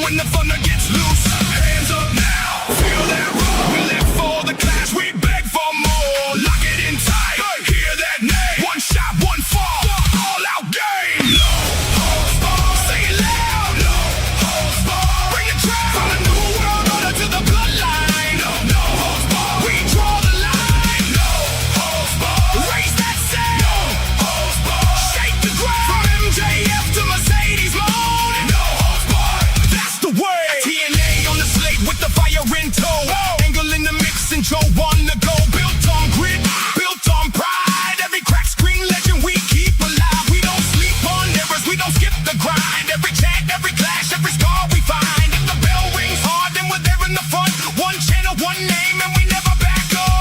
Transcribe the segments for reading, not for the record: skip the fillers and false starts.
when the thunder gets loose. Hands up now, feel that roar. We live for the clash, we beg for more. Lock it in tight, hear that name. One shot, one fall, all out game. No holds barred, say it loud. No holds barred, bring it track. From the new world order to the bloodline. No holds barred, we draw the line. No holds barred, raise that sound. No holds barred, shake the ground. From MJF to Mercedes Moan. No holds barred, that's the way. TNA on the slate with the fire in tow. Angle in the mix and Joe on the go. Built on grit, built on pride. Every crack screen legend we keep alive. We don't sleep on errors, we don't skip the grind. Every chant, every clash, every scar we find. If the bell rings hard, then we're there in the front. One channel, one name, and we never back up.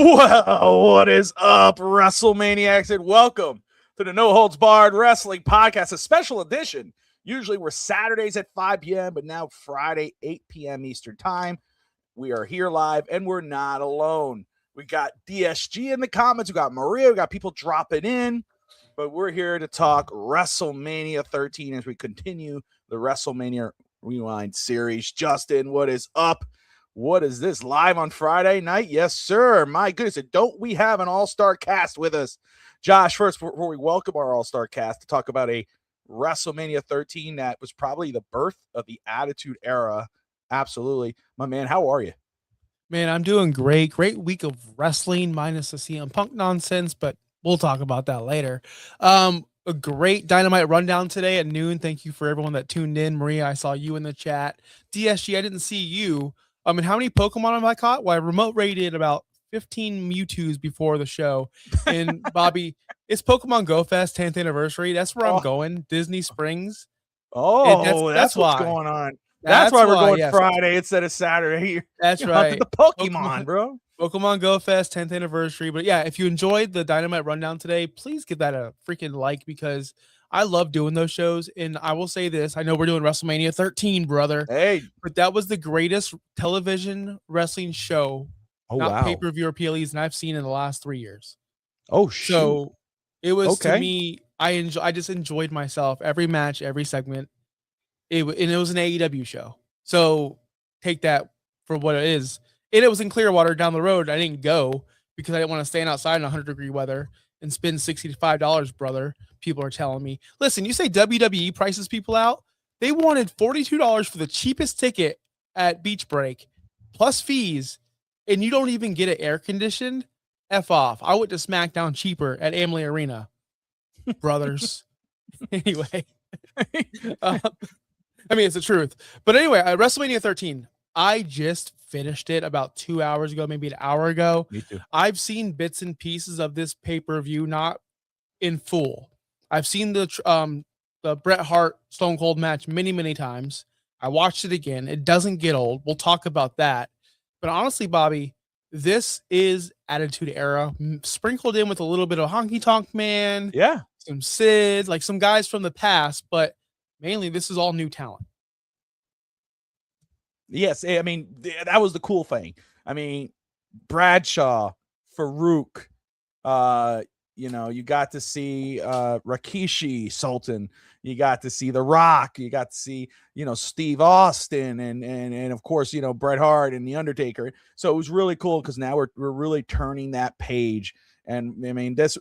Well, what is up, WrestleManiacs, and welcome to the No Holds Barred Wrestling Podcast, a special edition. Usually we're Saturdays at 5 p.m., but now Friday, 8 p.m. Eastern Time. We are here live, and we're not alone. We got DSG in the comments. We got Maria. We got people dropping in, but we're here to talk WrestleMania 13 as we continue the WrestleMania Rewind series. Justin, what is up? What is this, live on Friday night? Yes, sir. My goodness. And don't we have an all-star cast with us? Josh, first, before we welcome our all-star cast to talk about a WrestleMania 13 that was probably the birth of the Attitude Era. Absolutely. My man, how are you? Man, I'm doing great. Great week of wrestling minus the CM Punk nonsense, but we'll talk about that later. A great Dynamite rundown today at noon. Thank you for everyone that tuned in. Maria, I saw you in the chat. DSG, I didn't see you. And how many Pokemon have I caught? Well, I remote rated about 15 Mewtwo's before the show. And Bobby, it's Pokemon Go Fest 10th anniversary. That's where I'm going. Disney Springs. Oh, that's what's going on. That's why we're going Friday instead of Saturday. That's right. The Pokemon, bro. Pokemon Go Fest 10th anniversary. But yeah, if you enjoyed the Dynamite rundown today, please give that a freaking like, because I love doing those shows. And I will say this, I know we're doing WrestleMania 13, brother. Hey, but that was the greatest television wrestling show, pay-per-view or PLEs, and I've seen in the last 3 years. Oh, shoot. So it was, to me, I just enjoyed myself. Every match, every segment. And it was an AEW show. So take that for what it is. And it was in Clearwater down the road. I didn't go because I didn't want to stand outside in 100-degree weather and spend $65, brother. People are telling me. Listen, you say WWE prices people out. They wanted $42 for the cheapest ticket at Beach Break, plus fees, and you don't even get it air conditioned. F off. I went to SmackDown cheaper at Amalie Arena, brothers. Anyway, I mean, it's the truth. But anyway, WrestleMania 13, I just finished it about 2 hours ago, maybe an hour ago. Me too. I've seen bits and pieces of this pay-per-view, not in full. I've seen the Bret Hart Stone Cold match many, many times. I watched it again. It doesn't get old. We'll talk about that. But honestly, Bobby, this is Attitude Era, sprinkled in with a little bit of Honky Tonk Man. Yeah. Some Sid, like some guys from the past, but mainly this is all new talent. Yes. I mean, that was the cool thing. I mean, Bradshaw, Farouk, you got to see Rikishi, Sultan. You got to see The Rock. You got to see, Steve Austin and of course, Bret Hart and The Undertaker. So it was really cool because now we're really turning that page. And I mean, this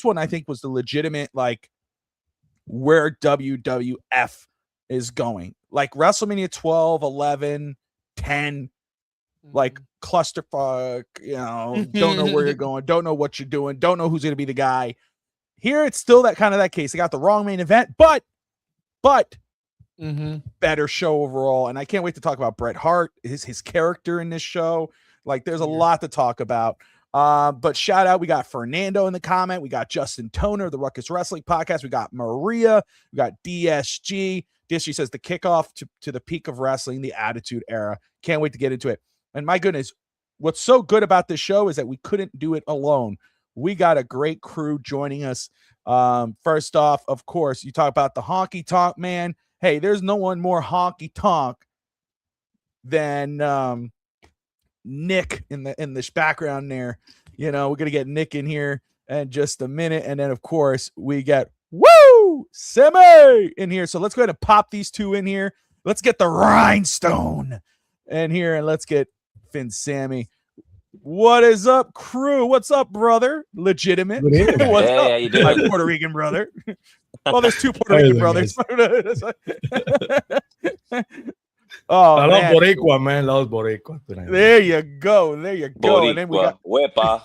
one I think was the legitimate, like, where WWF is going. Like WrestleMania 12, 11, 10, like clusterfuck, don't know where you're going, don't know what you're doing, don't know who's going to be the guy. Here, it's still that case. They got the wrong main event, but better show overall. And I can't wait to talk about Bret Hart, his character in this show. Like, there's a lot to talk about. But shout out, we got Fernando in the comment. We got Justin Toner, the Ruckus Wrestling Podcast. We got Maria. We got DSG. DSG says the kickoff to the peak of wrestling, the Attitude Era. Can't wait to get into it. And my goodness, what's so good about this show is that we couldn't do it alone. We got a great crew joining us. First off, of course, you talk about the honky tonk man. Hey, there's no one more honky tonk than Nick in this background there. We're gonna get Nick in here in just a minute, and then of course we get Sammy in here. So let's go ahead and pop these two in here. Let's get the Rhinestone in here, and let's get Finn Sammy. What is up, crew? What's up, brother? Legitimate. What's up, how you doing? my Puerto Rican brother? Well, there's two Puerto Rican brothers. Oh, I love Boricua, man. Love Boricua. There you go. Boricua. And then we got Wepa.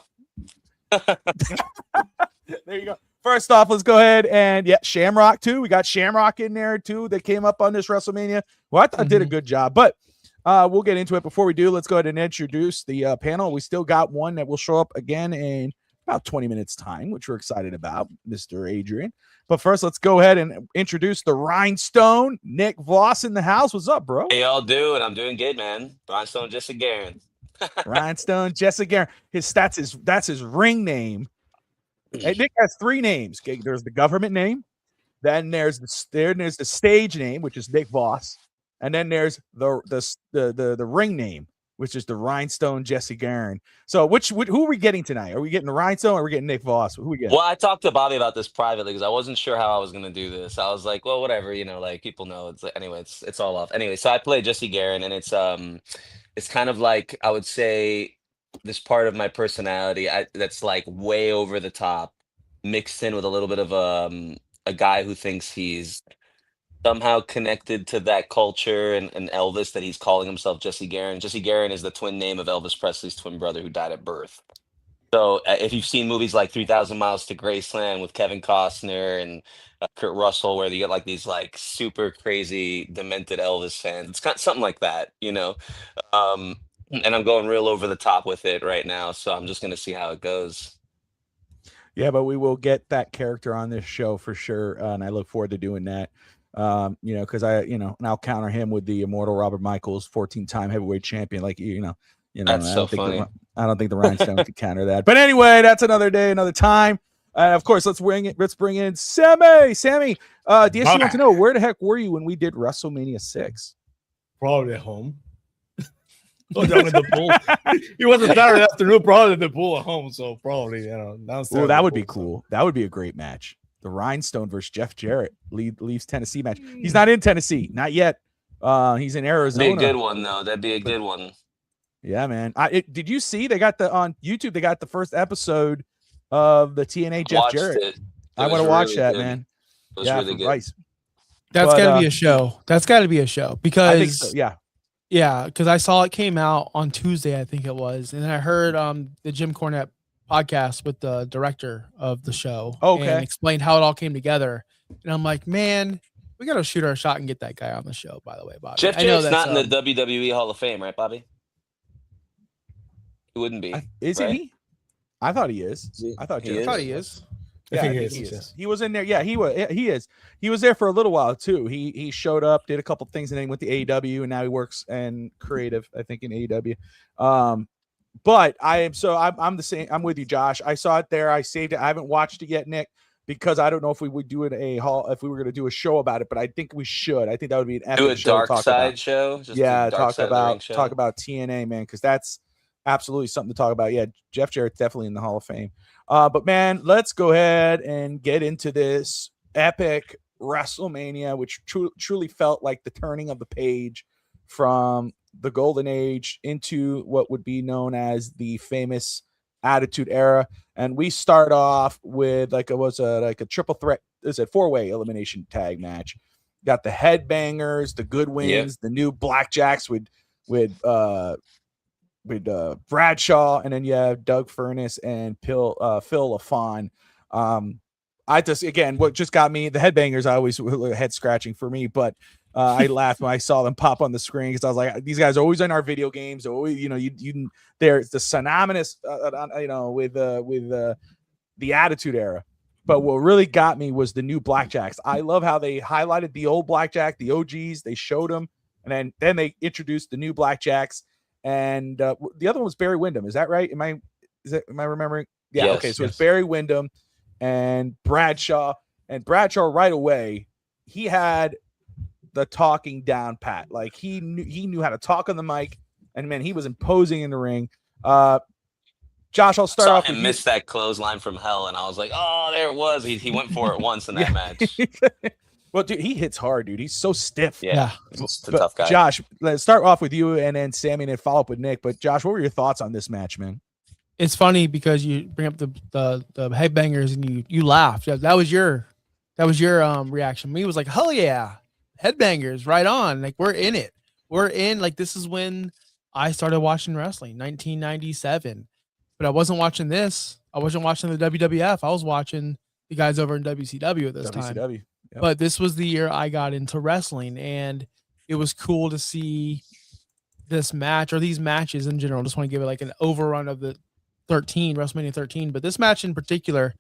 there you go. First off, let's go ahead and Shamrock too. We got Shamrock in there too. That came up on this WrestleMania. Well, I thought did a good job, but we'll get into it. Before we do, let's go ahead and introduce the panel. We still got one that will show up again in about 20 minutes time, which we're excited about, Mr. Adrian. But first, let's go ahead and introduce the Rhinestone, Nick Voss in the house. What's up, bro? Hey, y'all doing? I'm doing good, man. Rhinestone Jesse Guerin. Rhinestone Jesse Guerin. That's his ring name. Hey, Nick has three names. Okay, there's the government name, then there's the stage name, which is Nick Voss, and then there's the ring name, which is the Rhinestone Jesse Guerin. So who are we getting tonight? Are we getting the Rhinestone or are we getting Nick Voss? Who are we getting? Well, I talked to Bobby about this privately because I wasn't sure how I was going to do this. I was like, well, whatever, like people know. It's all off. Anyway, so I play Jesse Guerin, and it's kind of like, I would say, this part of my personality that's like way over the top, mixed in with a little bit of a guy who thinks he's somehow connected to that culture and Elvis, that he's calling himself Jesse Guerin. Jesse Guerin is the twin name of Elvis Presley's twin brother who died at birth. So if you've seen movies like 3,000 Miles to Graceland with Kevin Costner and Kurt Russell, where you get like these like super crazy demented Elvis fans, it's kind of something like that, and I'm going real over the top with it right now, so I'm just going to see how it goes. Yeah, but we will get that character on this show for sure, and I look forward to doing that. Because and I'll counter him with the immortal Robert Michaels, 14-time heavyweight champion. Like That's so funny. I don't think the Rhinestone could counter that. But anyway, that's another day, another time. And of course, let's bring in Sammy. Sammy, DSC wants to know, where the heck were you when we did WrestleMania 6? Probably at home. Go down in the pool. It was a Saturday afternoon, probably in the pool at home. So probably, downstairs. Oh, that would be cool. That would be a great match. The Rhinestone versus Jeff Jarrett leaves Tennessee match. He's not in Tennessee, not yet. He's in Arizona. That'd be a good one, though. That'd be a good one. Yeah, man. Did you see they got on YouTube? They got the first episode of the TNA Jeff Jarrett. I want to watch that, man. It was really good. Rice. That's got to be a show. That's got to be a show because I think so, yeah. Yeah, because I saw it came out on Tuesday, I think it was, and I heard the Jim Cornette podcast with the director of the show. And explained how it all came together, and I'm like, man, we got to shoot our shot and get that guy on the show. By the way, Bobby, Jeff Jarrett's not in the WWE Hall of Fame, right, Bobby? He wouldn't be. Isn't he? I thought he is. I thought he is. Yeah, I think he is. He was in there. Yeah, he was. He is. He was there for a little while too. He showed up, did a couple things, and then went to AEW, and now he works and creative, I think, in AEW. But I'm the same. I'm with you, Josh. I saw it there. I saved it. I haven't watched it yet, Nick, because I don't know if we would do it if we were going to do a show about it. But I think we should. I think that would be an epic do a show. Dark Side show. Talk about TNA, man, because that's absolutely something to talk about. Yeah, Jeff Jarrett's definitely in the Hall of Fame. But man, let's go ahead and get into this epic WrestleMania, which truly felt like the turning of the page from the golden age into what would be known as the famous Attitude Era. And we start off with like a triple threat. Is it 4-way elimination tag match? Got the Headbangers, the Goodwins, the new Blackjacks with Bradshaw, and then you have Doug Furness and Phil LaFon. I just, again, what just got me, the headbangers, I always head scratching for me, but I laughed when I saw them pop on the screen because I was like, these guys are always in our video games. They're always, they're the synonymous, with the Attitude Era. But what really got me was the new Blackjacks. I love how they highlighted the old Blackjack, the OGs. They showed them, and then they introduced the new Blackjacks. And the other one was Barry Windham. Is that right? Am I remembering? Yeah. Yes, okay. So yes. it's Barry Windham and Bradshaw. And Bradshaw right away, he had the talking down pat. Like he knew how to talk on the mic, and man, he was imposing in the ring. Josh, I'll start off with you. Missed that clothesline from hell, and I was like, oh, there it was. He went for it once in that match. Well, dude, he hits hard, dude. He's so stiff. Yeah. It's a tough guy. Josh, let's start off with you, and then Sammy, and then follow up with Nick. But Josh, what were your thoughts on this match, man? It's funny because you bring up the headbangers and you laughed. That was your reaction. Me was like, hell yeah, headbangers, right on. Like we're in it. We're in. Like this is when I started watching wrestling, 1997. But I wasn't watching this. I wasn't watching the WWF. I was watching the guys over in WCW at this time. Yep. But this was the year I got into wrestling, and it was cool to see this match or these matches in general. I just want to give it like an overrun of the WrestleMania 13. But this match in particular,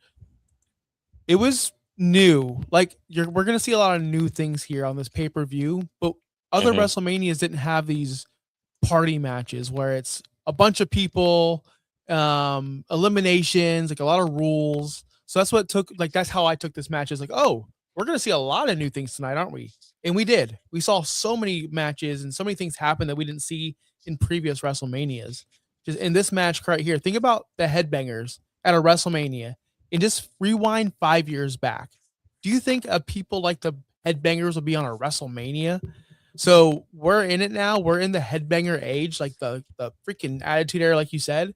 it was new. Like we're going to see a lot of new things here on this pay-per-view, but other WrestleManias didn't have these party matches where it's a bunch of people, eliminations, like a lot of rules. So that's how I took this match. Is like, oh, we're going to see a lot of new things tonight, aren't we? And we did. We saw so many matches and so many things happen that we didn't see in previous WrestleManias. Just in this match right here, think about the headbangers at a WrestleMania and just rewind 5 years back. Do you think people like the headbangers will be on a WrestleMania? So we're in it now. We're in the headbanger age, like the freaking Attitude Era, like you said.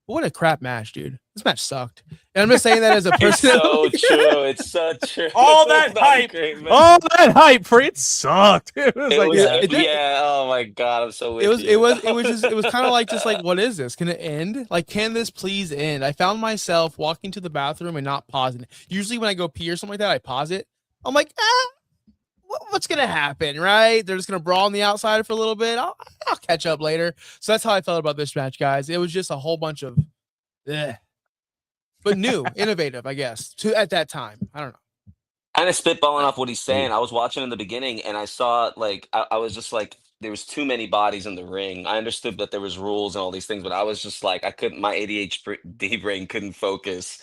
What a crap match, dude. This match sucked. And I'm just saying that as a person. It's so true. All that hype for it sucked. It was yeah. Oh my god, I'm so with you. It was kind of like just like, what is this? Can it end? Like, can this please end? I found myself walking to the bathroom and not pausing it. Usually when I go pee or something like that, I pause it. I'm like, what's gonna happen, right? They're just gonna brawl on the outside for a little bit. I'll catch up later. So that's how I felt about this match, guys. It was just a whole bunch of but new, innovative, I guess, at that time. I don't know. Kind of spitballing off what he's saying. I was watching in the beginning and I saw like I was just like, there was too many bodies in the ring. I understood that there was rules and all these things, but I was just like, my ADHD brain couldn't focus.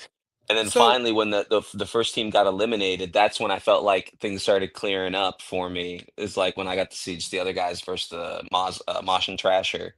And then finally, when the first team got eliminated, that's when I felt like things started clearing up for me. It's like when I got to see just the other guys versus the Mosh and Trasher,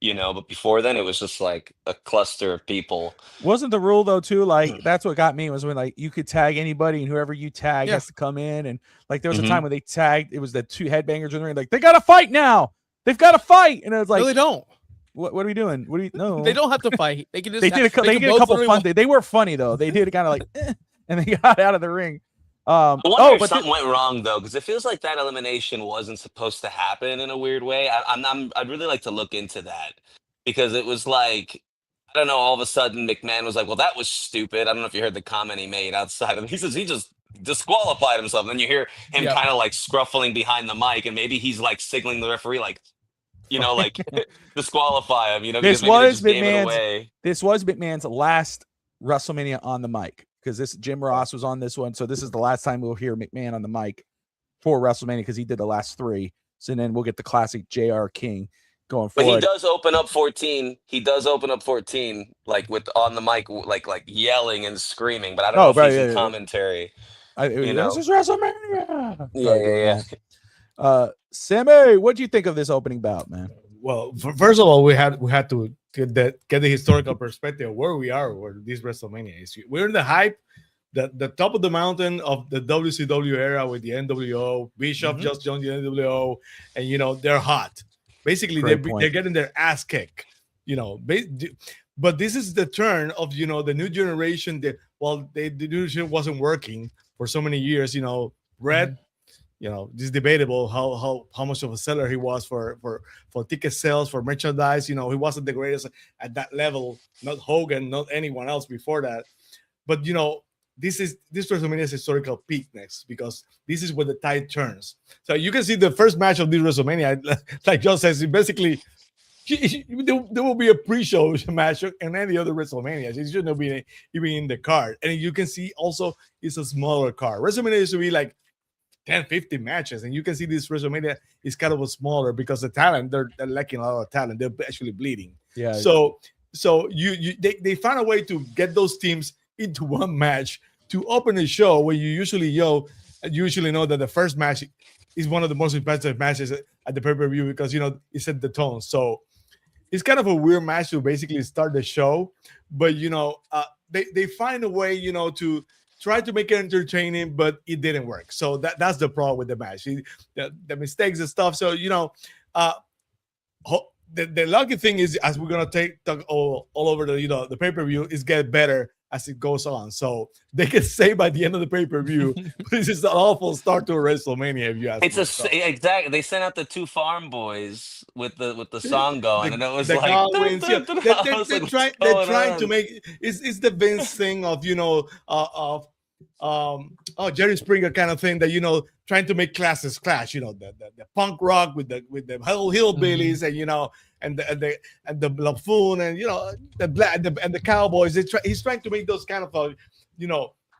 But before then, it was just like a cluster of people. Wasn't the rule though too? Like that's what got me was when like you could tag anybody and whoever you tag has to come in. And like there was a time when they tagged. It was the two headbangers in the ring. Like they got to fight now. They've got to fight. And it was like, no, they don't. What are we doing? No, they don't have to fight. They can just. They did a couple fun. They were funny though. They did kind of like, and they got out of the ring. I wonder if something went wrong though, because it feels like that elimination wasn't supposed to happen in a weird way. I'd really like to look into that because it was like, I don't know. All of a sudden, McMahon was like, "Well, that was stupid." I don't know if you heard the comment he made outside of. He says he just disqualified himself. And then you hear him kind of like scruffling behind the mic, and maybe he's like signaling the referee like. Like disqualify him, This was McMahon's last WrestleMania on the mic because Jim Ross was on this one. So this is the last time we'll hear McMahon on the mic for WrestleMania because he did the last three. So then we'll get the classic JR King going forward. But he does open up 14. He does open up 14, like with on the mic, like yelling and screaming. But I don't know if he's in commentary. This is WrestleMania. Yeah. Sammy, what do you think of this opening bout, man? Well, first of all, we had to get the historical perspective of where we are, where this WrestleMania is. We're in the hype, the top of the mountain of the WCW era with the NWO. Bishop just joined the NWO, and they're hot. Basically, they're getting their ass kicked. But this is the turn of the new generation. The new generation wasn't working for so many years. Bret. it's debatable how much of a seller he was for ticket sales, for merchandise. He wasn't the greatest at that level. Not Hogan, not anyone else before that. But this WrestleMania is historical peak next, because this is where the tide turns. So you can see the first match of this WrestleMania, like John says, basically there will be a pre-show match and any other WrestleMania. It shouldn't be even in the card. And you can see also it's a smaller card. WrestleMania used to be like 10, 15 matches, and you can see this WrestleMania is kind of a smaller, because the talent, they're lacking a lot of talent. They're actually bleeding. Yeah. So they found a way to get those teams into one match to open the show, where you usually know that the first match is one of the most expensive matches at the pay-per-view, because it set the tone. So it's kind of a weird match to basically start the show, but they find a way to try to make it entertaining, but it didn't work. So that's the problem with the match, the mistakes and stuff. So the lucky thing is, as we're gonna talk all over the pay-per-view, is get better as it goes on. So they can say by the end of the pay-per-view, this is an awful start to a WrestleMania, if you ask me. Exactly. They sent out the two farm boys with the song going, and it was the like Godwins, dun, dun, dun. I was they're like, trying "What's to going make it's the Vince thing of Jerry Springer kind of thing, that trying to make classes clash, the punk rock with the hillbillies, and the buffoon, and the black and the cowboys. He's trying to make those kind of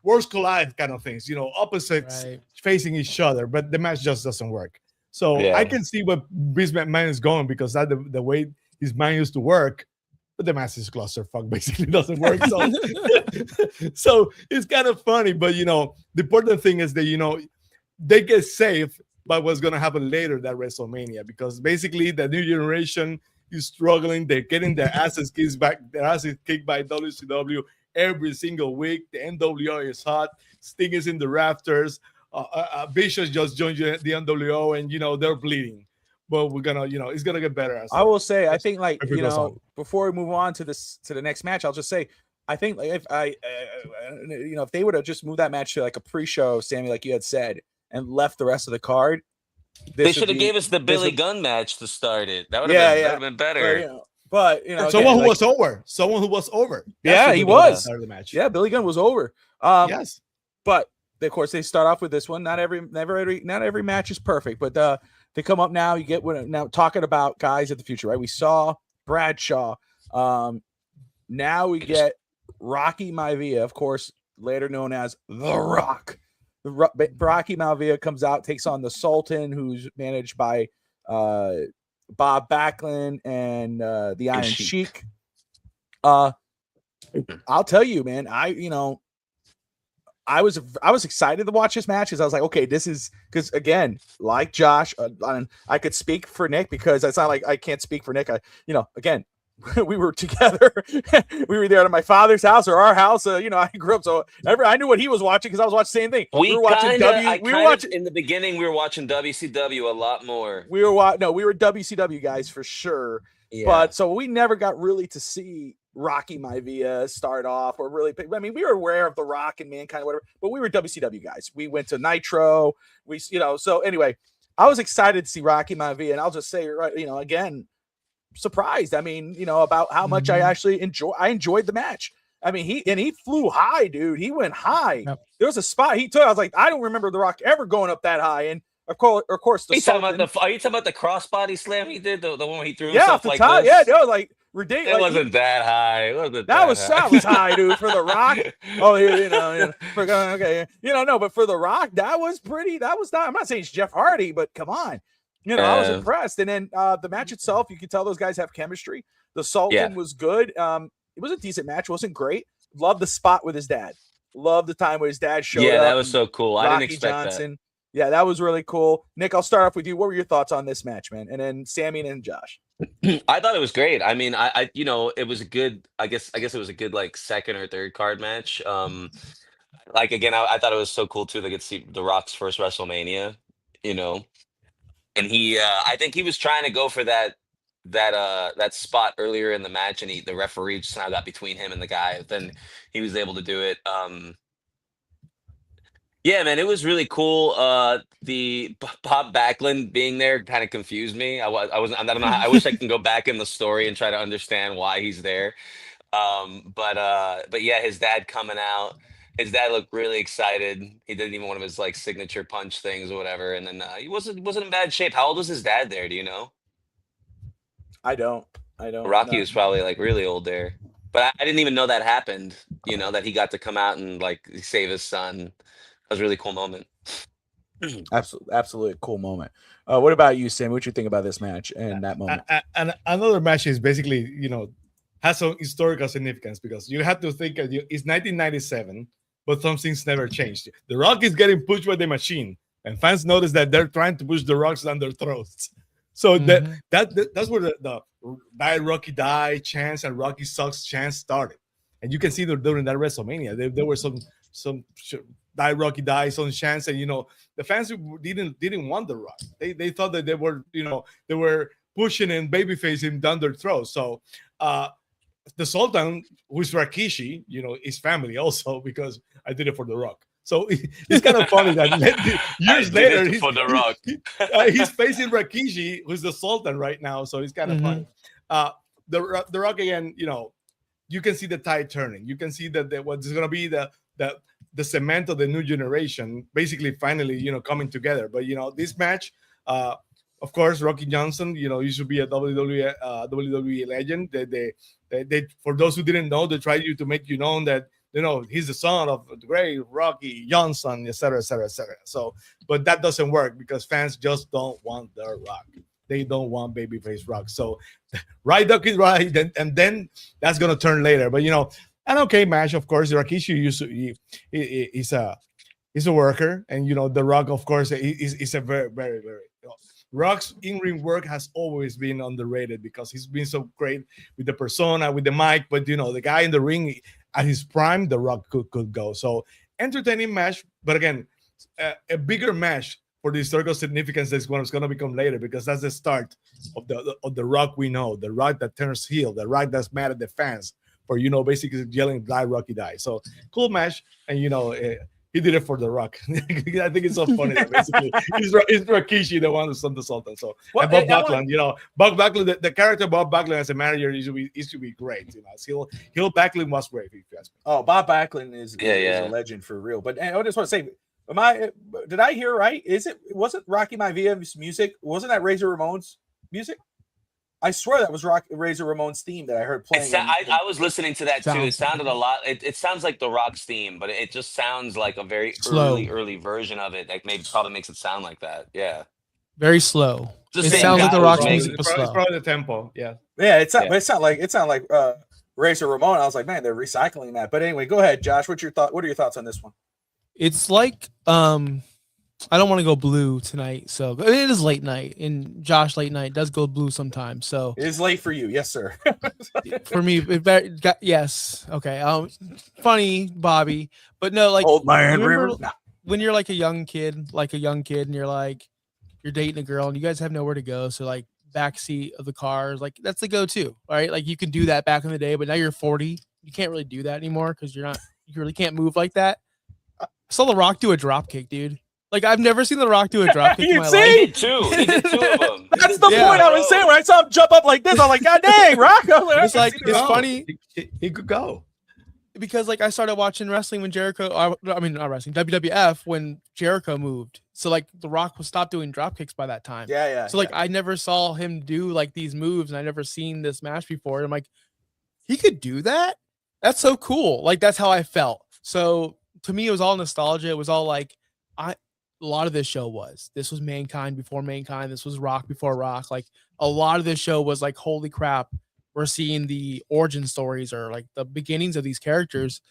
worlds collide kind of things, opposites facing each other, but the match just doesn't work. So I can see what Vince McMahon is going, because that's the way his mind used to work. But the match is clusterfuck, basically doesn't work. So, so it's kind of funny, but the important thing is that they get safe by what's going to happen later that WrestleMania, because basically the new generation is struggling. They're getting their asses kicked by WCW every single week. The NWO is hot. Sting is in the rafters. Vicious just joined the NWO, and they're bleeding. But we're gonna, it's gonna get better. I will say, I think, like, before we move on to the next match, I'll just say, I think, like, if they would have just moved that match to like a pre-show, Sammy, like you had said, and left the rest of the card, they should have gave us the Billy Gunn match to start it. That would have been better. But someone who was over. Yeah, he was. The match. Yeah, Billy Gunn was over. Yes, but of course they start off with this one. Not every match is perfect, but they come up now. You get now talking about guys of the future, right? We saw Bradshaw. Now we get Rocky Maivia, of course, later known as The Rock. Rocky Maivia comes out, takes on the Sultan, who's managed by Bob Backlund and the Iron Sheik. I'll tell you, man, I was excited to watch this match, because I was like, okay, this is, because again, like Josh, I could speak for Nick, because it's not like I can't speak for Nick. Again, we were together. We were there at my father's house or our house. I grew up, so I knew what he was watching, because I was watching the same thing. We were watching in the beginning. We were watching WCW a lot more. We were WCW guys for sure. Yeah. But so we never got really to see Rocky Maivia start off, or really. I mean, we were aware of The Rock and Mankind, whatever, but we were WCW guys. We went to Nitro. So anyway, I was excited to see Rocky Maivia, and I'll just say, again, surprised. I mean, about how much I actually enjoyed the match. I mean, he flew high, dude. He went high. Yep. There was a spot he took. I was like, I don't remember The Rock ever going up that high. And of course, are you talking about the crossbody slam he did? The one where he threw himself like top, this? Yeah, no, like ridiculous. It wasn't that high. That was high, dude, for The Rock. Oh, okay. No, but for The Rock, that was pretty. That was not. I'm not saying it's Jeff Hardy, but come on. I was impressed. And then the match itself, you could tell those guys have chemistry. The Sultan was good. It was a decent match. It wasn't great. Loved the spot with his dad. Loved the time where his dad showed up. Yeah, that was so cool. I didn't expect Johnson. Yeah, that was really cool. Nick, I'll start off with you. What were your thoughts on this match, man? And then Sammy and then Josh. I thought it was great. I mean, it was a good, I guess it was a good, like, second or third card match. Like, again, I thought it was so cool too. They could see The Rock's first WrestleMania, and I think he was trying to go for that spot earlier in the match, and the referee just kind of got between him and the guy. Then he was able to do it. Yeah, man, it was really cool. The Bob Backlund being there kind of confused me. I wasn't. I don't know. I wish I can go back in the story and try to understand why he's there. But yeah, his dad coming out. His dad looked really excited. He did even one of his like signature punch things or whatever. And then he wasn't in bad shape. How old was his dad there? Do you know? I don't. Rocky No. was probably like really old there. But I didn't even know that happened. That he got to come out and like save his son. That was a really cool moment. Absolutely a cool moment. What about you, Sam? What you think about this match and that moment? And another match is basically, has some historical significance because you have to think it's 1997, but some things never changed. The Rock is getting pushed by the machine, and fans notice that they're trying to push the Rocks down their throats. So that's where the Die Rocky Die chance and Rocky sucks chance started, and you can see that during that WrestleMania there were some Die Rocky Die some chance, and the fans didn't want the Rock. They thought that they were pushing and babyface him down their throats. So the Sultan, who's Rikishi, his family also, because I did it for the Rock. So it's kind of funny that years later he's facing Rikishi, who's the Sultan right now. So it's kind of funny. The Rock again, you can see the tide turning. You can see that what's going to be the cement of the new generation, basically finally coming together. But this match, of course, Rocky Johnson, used to be a WWE legend. They for those who didn't know, they tried to make you known that he's the son of the great Rocky Johnson, etc., etc., etc. So, but that doesn't work because fans just don't want the Rock. They don't want babyface Rock. So, right, Duck is right, and then that's gonna turn later. But an okay match, of course. Rikishi he's a worker, and the Rock, of course, is a very, very, very. Rock's in-ring work has always been underrated because he's been so great with the persona, with the mic. But the guy in the ring at his prime, the Rock could go. So entertaining match, but again, a bigger match for the historical significance that's going to become later, because that's the start of the Rock we know, the Rock that turns heel, the Rock that's mad at the fans for basically yelling "Die Rocky Die." So cool match, and he did it for the Rock. I think it's so funny that basically it's Rikishi the one who's on the Sultan. So Bob Backlund, Bob Backlund, the character Bob Backlund as a manager used to be great. Heel Backlund was great. If you ask me. Oh, Bob Backlund is a legend for real. But I just want to say, did I hear right? Wasn't Rocky Maivia's music? Wasn't that Razor Ramon's music? I swear that was Razor Ramon's theme that I heard playing. I was listening to that too. It sounded a lot. It sounds like the Rock's theme, but it just sounds like a very early version of it. Like maybe probably makes it sound like that. Yeah, very slow. It sounds like the Rock's music was slow. It's probably the tempo. Yeah, It sounded like Razor Ramon. I was like, man, they're recycling that. But anyway, go ahead, Josh. What are your thoughts on this one? It's like I don't want to go blue tonight, so it is late night, and Josh late night does go blue sometimes. So it is late for you, yes, sir. For me, yes, okay. Funny, Bobby, but no, like old man. When you're like a young kid, and you're dating a girl, and you guys have nowhere to go, so like backseat of the cars, like that's the go-to, right? Like you can do that back in the day, but now you're 40, you can't really do that anymore because you really can't move like that. I saw The Rock do a drop kick, dude. Like I've never seen The Rock do a drop kick in my life. He did two of them. That's the point I was saying when I saw him jump up like this. I'm like, God dang, Rock! It's funny. He could go because like I started watching wrestling when not wrestling, WWF when Jericho moved. So like The Rock was stopped doing drop kicks by that time. Yeah. So like I never saw him do like these moves, and I never seen this match before. And I'm like, he could do that? That's so cool. Like that's how I felt. So to me, it was all nostalgia. It was all like a lot of this show was. This was Mankind before Mankind. This was Rock before Rock. Like a lot of this show was like, holy crap, we're seeing the origin stories or like the beginnings of these characters.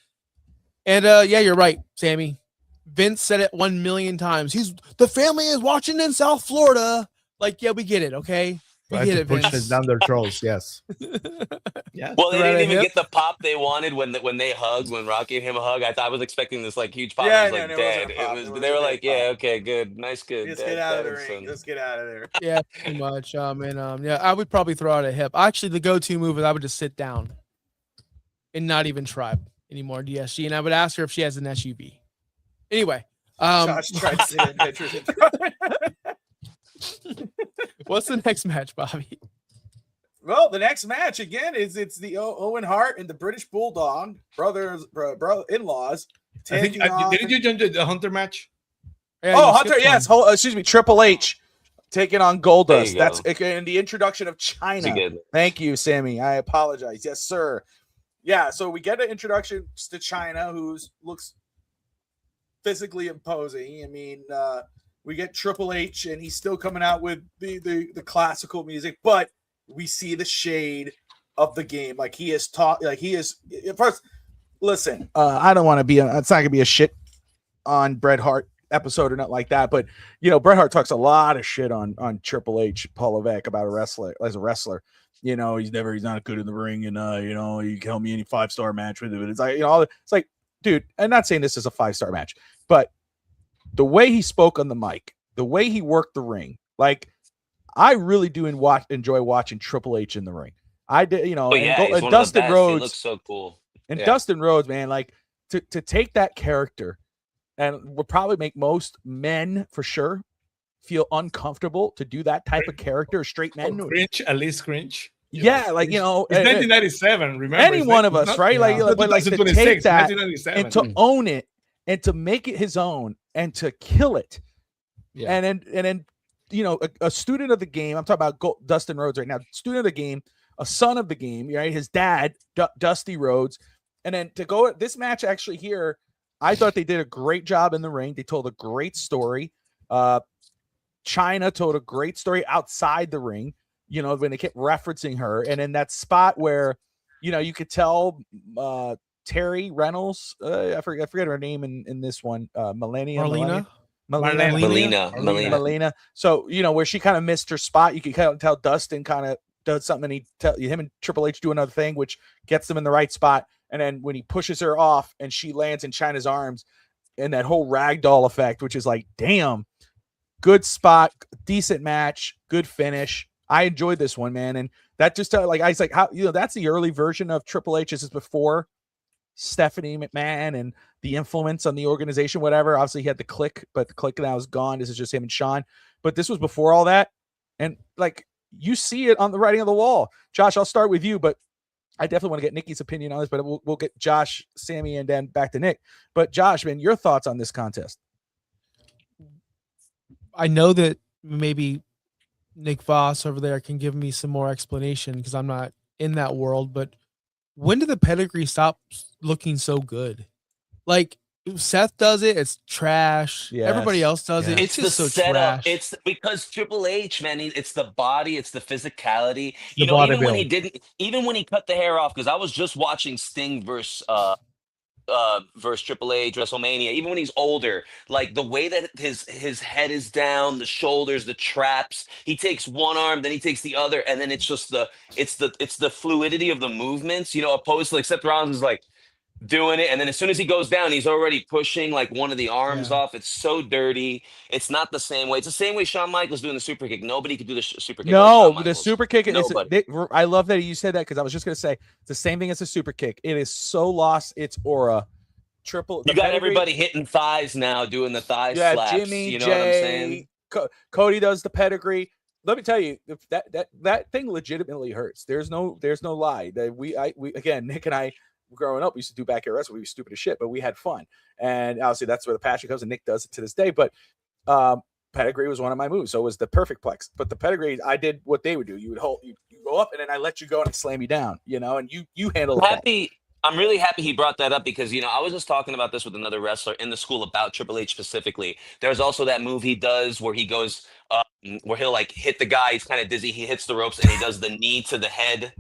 And yeah, you're right, Sammy. Vince said it 1 million times. The family is watching in South Florida. Like, yeah, we get it, okay? We get it, Vince. Push it down their throats, yes. Yeah. Well, they didn't even get the pop they wanted when they hugged. When Rock gave him a hug, I was expecting this like huge pop. Yeah, I was like, Dad. They were like, yeah, okay, good, nice, good. Let's get out of the ring. Let's get out of there. Yeah, too much. Yeah, I would probably throw out a hip. Actually, the go-to move is I would just sit down and not even try anymore DSG, and I would ask her if she has an SUV. Anyway, Josh tried to say adventures in What's the next match, Bobby? Well, the next match again it's the Owen Hart and the British Bulldog brothers, in-laws. Didn't you join the Hunter match? Yeah, Oh, you Hunter, skipped yes. one. Excuse me, Triple H taking on There Goldust. you That's go. in the introduction of It's a China. good. Thank you, Sammy. I apologize. Yes, sir. Yeah, so we get an introduction to China, who looks physically imposing. I mean, we get Triple H, and he's still coming out with the classical music, but we see the shade of the game. Like he is taught. Like he is. First, listen. I don't want to be. It's not gonna be a shit on Bret Hart episode or not like that, but Bret Hart talks a lot of shit on Triple H, Paul Levesque, about a wrestler as a wrestler. He's not good in the ring, and you can help me any 5-star match with it. But it's like, it's like, dude, I'm not saying this is a 5-star match, but the way he spoke on the mic, the way he worked the ring, like I really do enjoy watching Triple H in the ring. I did, Oh yeah, he's and one Dustin of the best. Rhodes He looks so cool. and Yeah. Dustin Rhodes, man, like to take that character, and will probably make most men for sure feel uncomfortable to do that type of character, straight men. Cringe, at least cringe. Yeah, like it's 1997. Remember, any one of us, right? Like, not but like to 2026, take that 1997. and to own it and to make it his own and to kill it. Yeah. And then a student of the game. I'm talking about Dustin Rhodes right now. Student of the game, a son of the game, right? His dad, Dusty Rhodes, and then to go this match actually here. I thought they did a great job in the ring. They told a great story. China told a great story outside the ring, when they kept referencing her. And in that spot where, you could tell Terry Reynolds, I forget her name in this one, Melina. So, where she kind of missed her spot, you could kind of tell Dustin kind of does something, and him and Triple H do another thing, which gets them in the right spot. And then when he pushes her off and she lands in China's arms, and that whole ragdoll effect, which is like, damn, good spot, decent match, good finish. I enjoyed this one, man. And that just I was like, how, that's the early version of Triple H. This is before Stephanie McMahon and the influence on the organization, whatever. Obviously he had the Click, but the Click now is gone. This is just him and Sean, but this was before all that. And like, you see it on the writing of the wall. Josh, I'll start with you, but I definitely want to get Nikki's opinion on this, but we'll get Josh, Sammy, and then back to Nick. But Josh, man, your thoughts on this contest? I know that maybe Nick Voss over there can give me some more explanation because I'm not in that world, but when did the pedigree stop looking so good? Like Seth does it, it's trash. Yes. Everybody else does it. It's It's just the so setup. trash. It's because Triple H, man. It's the body. It's the physicality. The Even when he cut the hair off, because I was just watching Sting versus Triple H WrestleMania. Even when he's older, like the way that his head is down, the shoulders, the traps. He takes one arm, then he takes the other, and then it's just the fluidity of the movements. Opposed to like Seth Rollins is like doing it, and then as soon as he goes down, he's already pushing like one of the arms off. It's so dirty. It's not the same way. It's the same way Shawn Michaels doing the super kick. Nobody could do the super kick. No, like the super kick is. Nobody. I love that you said that because I was just going to say it's the same thing as a super kick. It is so lost its aura. You got everybody hitting thighs now, doing the thigh slaps. Jimmy, you know Jay, what I'm saying? Cody does the pedigree. Let me tell you, that thing legitimately hurts. There's no lie. We again, Nick and I. Growing up, we used to do backyard wrestling. We were stupid as shit, but we had fun. And obviously that's where the passion comes, and Nick does it to this day. But pedigree was one of my moves. So it was the perfect plex. But the pedigree, I did what they would do. You would hold, you go up, and then I let you go and slam you down, and you handle it. I'm really happy he brought that up because, I was just talking about this with another wrestler in the school about Triple H specifically. There's also that move he does where he goes, where he'll like hit the guy. He's kind of dizzy. He hits the ropes and he does the knee to the head.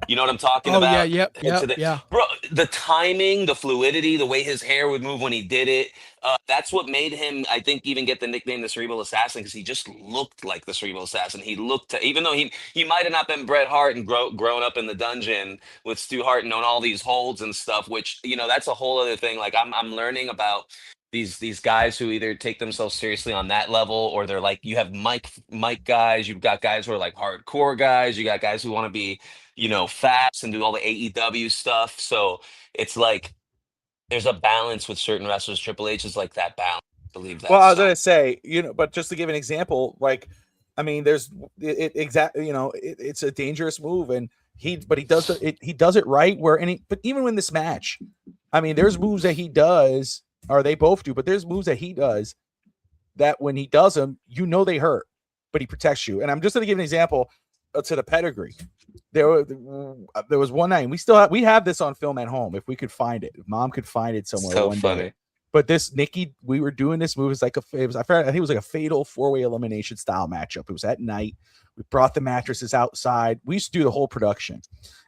You know what I'm talking about? Yeah, yeah. Bro, the timing, the fluidity, the way his hair would move when he did it, that's what made him, I think, even get the nickname the Cerebral Assassin, because he just looked like the Cerebral Assassin. He looked, even though he might have not been Bret Hart and grown up in the dungeon with Stu Hart and known all these holds and stuff, which, that's a whole other thing. Like, I'm learning about these guys who either take themselves seriously on that level, or they're like, you have Mike guys, you've got guys who are like hardcore guys, you got guys who want to be, fast and do all the AEW stuff. So it's like there's a balance with certain wrestlers. Triple H is like that balance. believe that. Well, I was So. gonna say, but just to give an example, like, I mean, there's exactly, it's a dangerous move, and he does he does it right. But even in this match, I mean, there's moves that he does, or they both do, but there's moves that he does that when he does them, they hurt, but he protects you. And I'm just gonna give an example to the pedigree. There was one night, and we have this on film at home if we could find it. If Mom could find it somewhere. So one funny. day. But this we were doing this move. I think it was like a fatal 4-way elimination style matchup. It was at night. We brought the mattresses outside. We used to do the whole production.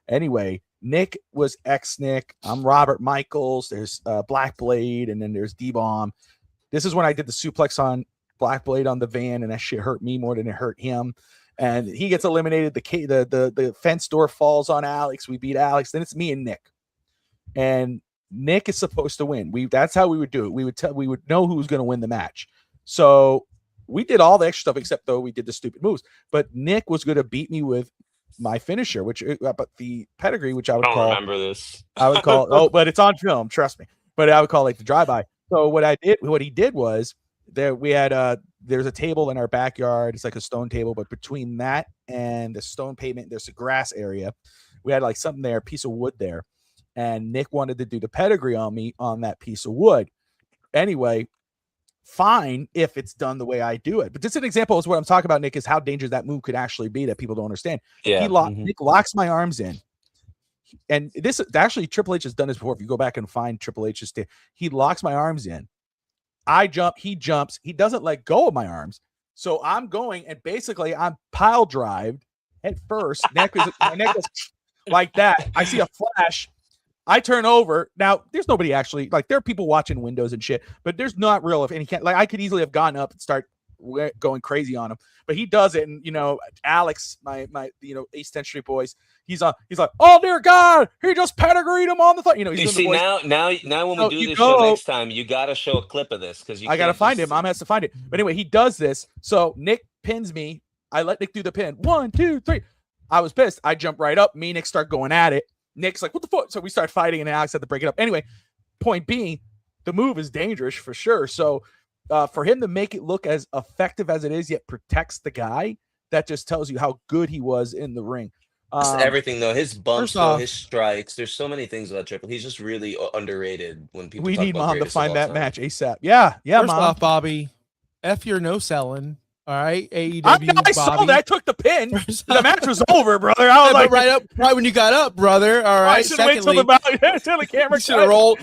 Anyway, Nick was ex-Nick. I'm Robert Michaels. There's Black Blade, and then there's D-Bomb. This is when I did the suplex on Black Blade on the van, and that shit hurt me more than it hurt him. And he gets eliminated. The fence door falls on Alex. We beat Alex. Then it's me and Nick. And Nick is supposed to win. That's how we would do it. We would know who was going to win the match. So we did all the extra stuff, except though we did the stupid moves. But Nick was going to beat me with my finisher, but the pedigree, which I would call. Remember this. I would call. Oh, but it's on film. Trust me. But I would call like the drive-by. So what he did was we had there's a table in our backyard. It's like a stone table, but between that and the stone pavement, there's a grass area. We had like something there, a piece of wood there. And Nick wanted to do the pedigree on me on that piece of wood. Anyway, fine if it's done the way I do it. But just an example is what I'm talking about, Nick, is how dangerous that move could actually be that people don't understand. Yeah. Nick locks my arms in. And this actually, Triple H has done this before. If you go back and find Triple H's, he locks my arms in. I jump, he jumps. He doesn't let go of my arms. So I'm going, and basically I'm pile drived head first. My neck is like that. I see a flash. I turn over. Now, there's nobody actually, like, there are people watching windows and shit, but there's not real, if any can't, like, I could easily have gone up and start going crazy on him, but he does it. And, Alex, my, East 10th Street boys, he's like, oh, dear God, he just pedigreed him on the thought. You see, now when we do this show next time, you got to show a clip of this because I got to find him. Mom has to find it. But anyway, he does this. So Nick pins me. I let Nick do the pin. 1, 2, 3. I was pissed. I jump right up. Me and Nick start going at it. Nick's like, what the fuck? So we start fighting, and Alex had to break it up. Anyway, point being, the move is dangerous for sure. So for him to make it look as effective as it is, yet protects the guy, that just tells you how good he was in the ring. Everything, though. His bumps, his strikes. There's so many things about Triple. He's just really underrated when people talk need about Mom to find that time. match ASAP. Yeah, First Mom. off, Bobby, F your no selling. All right, AEW. I saw that. I took the pin. The match was over, brother. I was like, right when you got up, brother. All right. I should wait till the camera. Should have rolled.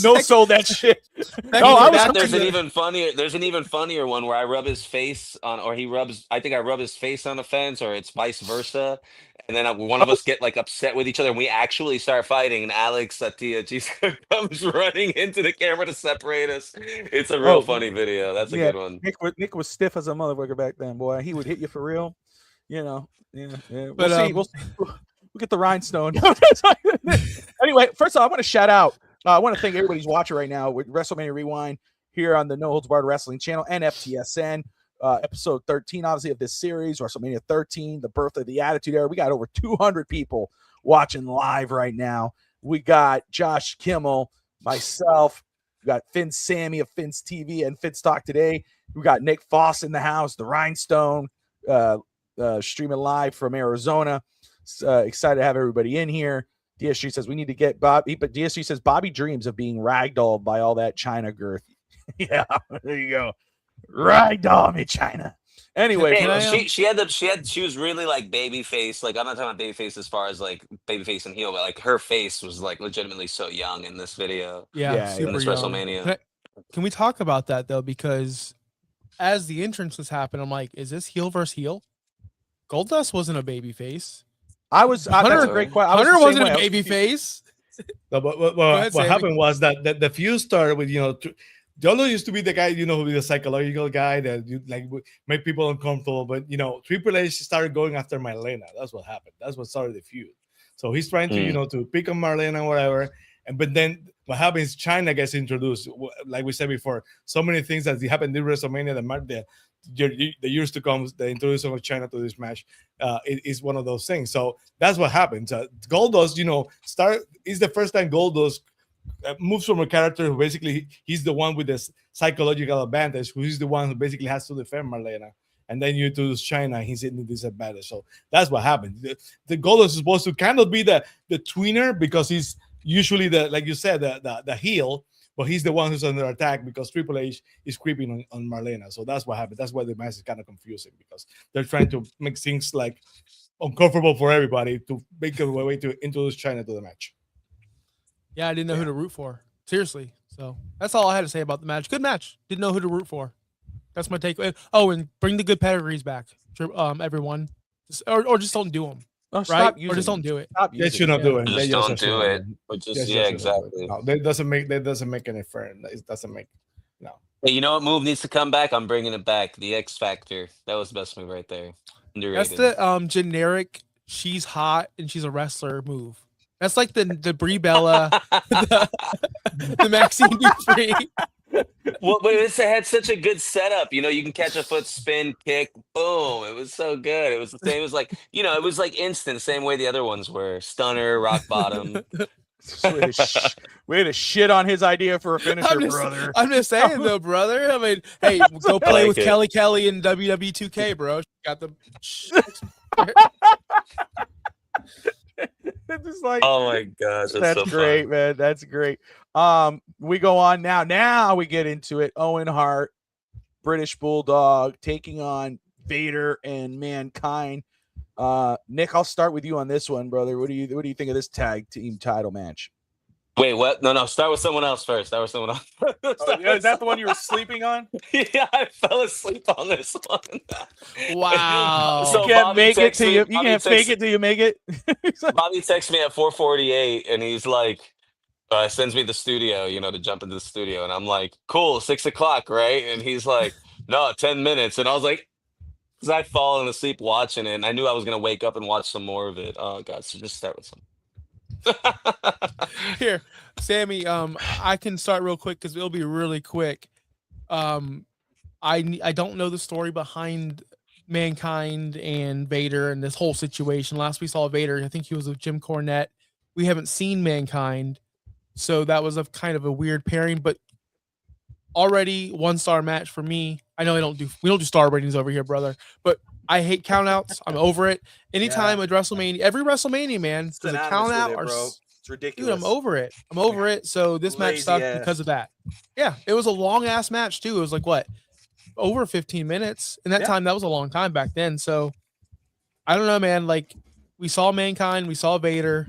No, sold that shit. There's an even funnier one where I rub his face on, or he rubs. I think I rub his face on a fence, or it's vice versa. And then one of us get like upset with each other, and we actually start fighting. And Alex Satia comes running into the camera to separate us. It's a real funny video. That's a good one. Nick was stiff as a motherfucker back then, boy. He would hit you for real. Yeah. But we'll get the rhinestone. Anyway, first of all, I want to shout out. I want to thank everybody who's watching right now with WrestleMania Rewind here on the No Holds Barred Wrestling channel and FTSN. Episode 13, obviously, of this series, WrestleMania 13, the birth of the Attitude Era. We got over 200 people watching live right now. We got Josh Kimmel, myself, we got Finn Sammy of Finn's TV and Finn's Talk Today. We got Nick Foss in the house, the Rhinestone, streaming live from Arizona. Excited to have everybody in here. DSG says we need to get Bobby, but DSG says Bobby dreams of being ragdolled by all that China girth. Yeah, there you go. Ragdoll me, China. Anyway, she was really like baby face. Like, I'm not talking about baby face as far as like baby face and heel, but like her face was like legitimately so young in this video. Yeah, in this WrestleMania. Can we talk about that though? Because as the entrance was happening, I'm like, is this heel versus heel? Goldust wasn't a baby face. that's a great question. Hunter wasn't a baby face. No, but what happened was that the feud started with, Jolo used to be the guy, who be the psychological guy that you like make people uncomfortable. But Triple H started going after Marlena. That's what happened. That's what started the feud. So he's trying to to pick on Marlena or whatever. But then what happens? China gets introduced. Like we said before, so many things that happened in WrestleMania, the years to come, the introduction of China to this match is one of those things. So that's what happened. Goldust, is the first time Goldust moves from a character who basically he's the one with this psychological advantage, who is the one who basically has to defend Marlena. And then you introduce China, he's in the disadvantage. So that's what happened. The Goldust is supposed to kind of be the tweener because he's usually like you said, the heel, but he's the one who's under attack because Triple H is creeping on Marlena. So that's what happened. That's why the match is kind of confusing because they're trying to make things like uncomfortable for everybody to make a way to introduce China to the match. Yeah, I didn't know who to root for. Seriously. So that's all I had to say about the match. Good match. Didn't know who to root for. That's my take. Oh, and bring the good pedigrees back, everyone. Or just don't do them. Oh, right? Or just don't do it. They should not do it. Just don't do it. Yeah, exactly. No, that doesn't make any fair. It doesn't make no. Hey, you know what move needs to come back? I'm bringing it back. The X Factor. That was the best move right there. Underrated. That's the generic. She's hot and she's a wrestler move. That's like the Brie Bella, the Maxine Dupri. Well, but it had such a good setup. You know, you can catch a foot, spin, kick, boom. It was so good. It was the same. It was like, you know, it was like instant, same way the other ones were. Stunner, rock bottom. Way to shit on his idea for a finisher, brother. I'm just saying, though, brother. I mean, hey, go play with Kelly in WWE 2K, bro. She got the. Just like, oh my gosh, that's so great, fun. man. That's great. We go on now. Now we get into it. Owen Hart, British Bulldog, taking on Vader and Mankind. Nick, I'll start with you on this one, brother. What do you think of this tag team title match? Wait, what? No. Start with someone else first. Start with someone else. Yeah, is that the one you were sleeping on? Yeah, I fell asleep on this one. Wow. So You can't Bobby make it texts till me- you Bobby can't fake texts- it till you make it. Bobby texts me at 4:48, and he's like, sends me the studio, you know, to jump into the studio, and I'm like, cool, 6:00, right? And he's like, no, 10 minutes, and I was like, because I'd fallen asleep watching it, and I knew I was gonna wake up and watch some more of it. Oh god, so just start with some. Here, Sammy. I can start real quick because it'll be really quick. I don't know the story behind Mankind and Vader and this whole situation. Last we saw Vader, I think he was with Jim Cornette. We haven't seen Mankind, so that was a kind of a weird pairing. But already 1-star match for me. I know we don't do star ratings over here, brother. But I hate countouts. I'm over it. Anytime at WrestleMania, every WrestleMania, man, there's a count out. It's ridiculous. Dude, I'm over it. I'm over it. So this match Lazy sucked ass. because of that. Yeah, it was a long ass match too. It was like what, over 15 minutes. In that time, that was a long time back then. So I don't know, man. Like we saw Mankind, we saw Vader,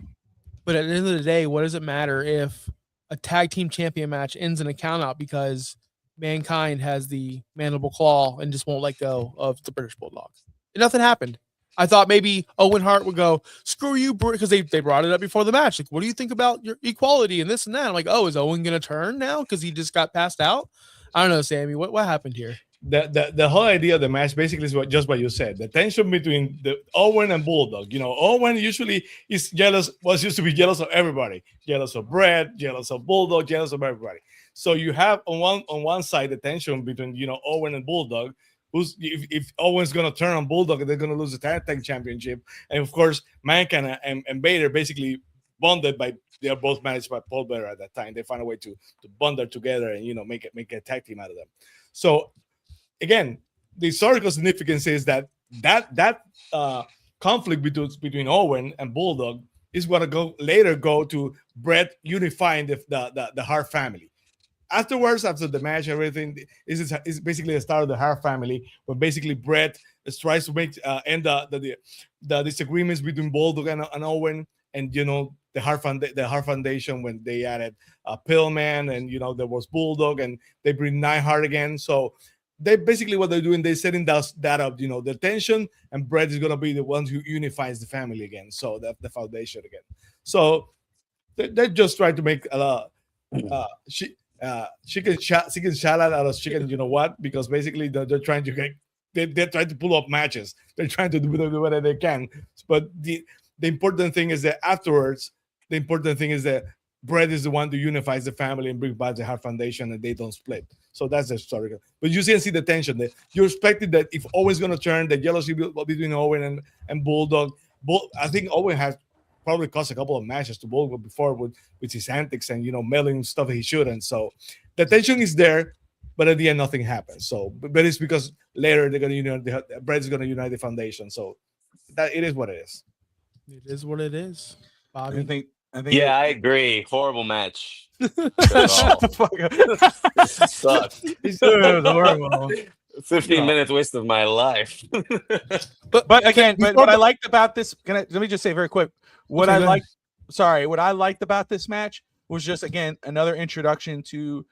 but at the end of the day, what does it matter if a tag team champion match ends in a count out because Mankind has the mandible claw and just won't let go of the British Bulldog? And nothing happened. I thought maybe Owen Hart would go, screw you, because they brought it up before the match. Like, what do you think about your equality and this and that? I'm like, oh, is Owen going to turn now because he just got passed out? I don't know, Sammy. What happened here? The whole idea of the match basically is just what you said. The tension between the Owen and Bulldog. You know, Owen usually is jealous, used to be jealous of everybody. Jealous of Bret, jealous of Bulldog, jealous of everybody. So you have on one side the tension between, you know, Owen and Bulldog. If Owen's gonna turn on Bulldog, they're gonna lose the tag team championship. And of course, Mankind and Vader basically bonded by, they are both managed by Paul Bearer at that time. They find a way to bond them together and, you know, make a tag team out of them. So again, the historical significance is that conflict between Owen and Bulldog is going to later go to Bret unifying the Hart family. Afterwards, after the match, everything is basically the start of the Hart family, when basically Bret tries to make end the disagreements between Bulldog and Owen, and you know the Hart Foundation when they added Pillman, and you know there was Bulldog, and they bring Neidhart again. So they basically what they're doing, they're setting that up, you know, the tension, and Bret is gonna be the one who unifies the family again. So the foundation again. So they just try to make a lot. Chicken salad out of chicken, you know what? Because basically they're trying to they're trying to pull up matches. They're trying to do whatever they can. But the important thing is that afterwards, the important thing is that Bret is the one who unifies the family and brings back the Hart Foundation, and they don't split. So that's the story. But you can see the tension there. You're expecting that if Owen's going to turn, the jealousy between Owen and Bulldog. I think Owen has probably cost a couple of matches to book before with his antics and mailing stuff he shouldn't. So the tension is there, but at the end nothing happens. So, but it's because later they're gonna Bret's gonna unite the foundation. So that it is what it is. It is what it is. Bobby. I think Yeah, I agree. Horrible match. Shut the fuck up. This sucked. It's horrible. 15 minutes waste of my life. But again, what I liked about this, let me just say very quick. What I liked about this match was just, again, another introduction to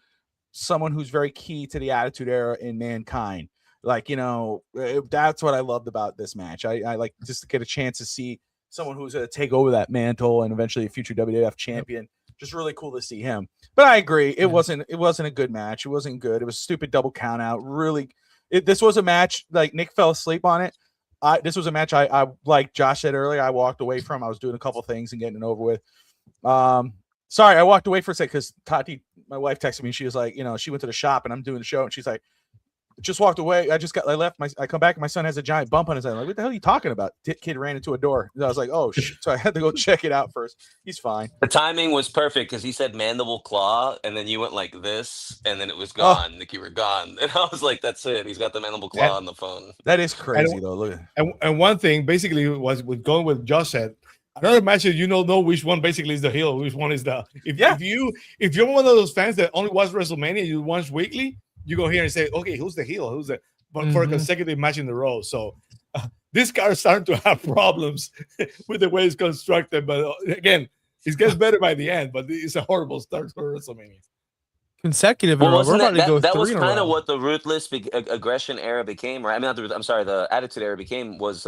someone who's very key to the Attitude Era in Mankind. Like, that's what I loved about this match. I like just to get a chance to see someone who's going to take over that mantle and eventually a future WWF champion. Just really cool to see him. But I agree, it wasn't a good match. It wasn't good. It was a stupid double count out. Really, this was a match, like Nick fell asleep on it. This was a match I like Josh said earlier, I walked away from. I was doing a couple things and getting it over with. Sorry, I walked away for a second because Tati, my wife, texted me. She was like, she went to the shop and I'm doing the show, and she's like, just walked away. I come back and my son has a giant bump on his head. I'm like, what the hell are you talking about? Kid ran into a door. And I was like, oh shit. So I had to go check it out first. He's fine. The timing was perfect because he said mandible claw, and then you went like this, and then it was gone. Like you were gone. And I was like, that's it. He's got the mandible claw on the phone. That is crazy though. Look at and one thing basically was with going with Josh said, another match that you know which one basically is the heel, which one is the if you're one of those fans that only watch WrestleMania, you watch weekly, you go here and say, okay, who's the heel? Who's the for a consecutive match in a row? So this card is starting to have problems with the way it's constructed. But again, it gets better by the end. But it's a horrible start for WrestleMania. Consecutive. Well, wasn't that was kind of what the ruthless aggression era became, right? I mean, the Attitude Era became was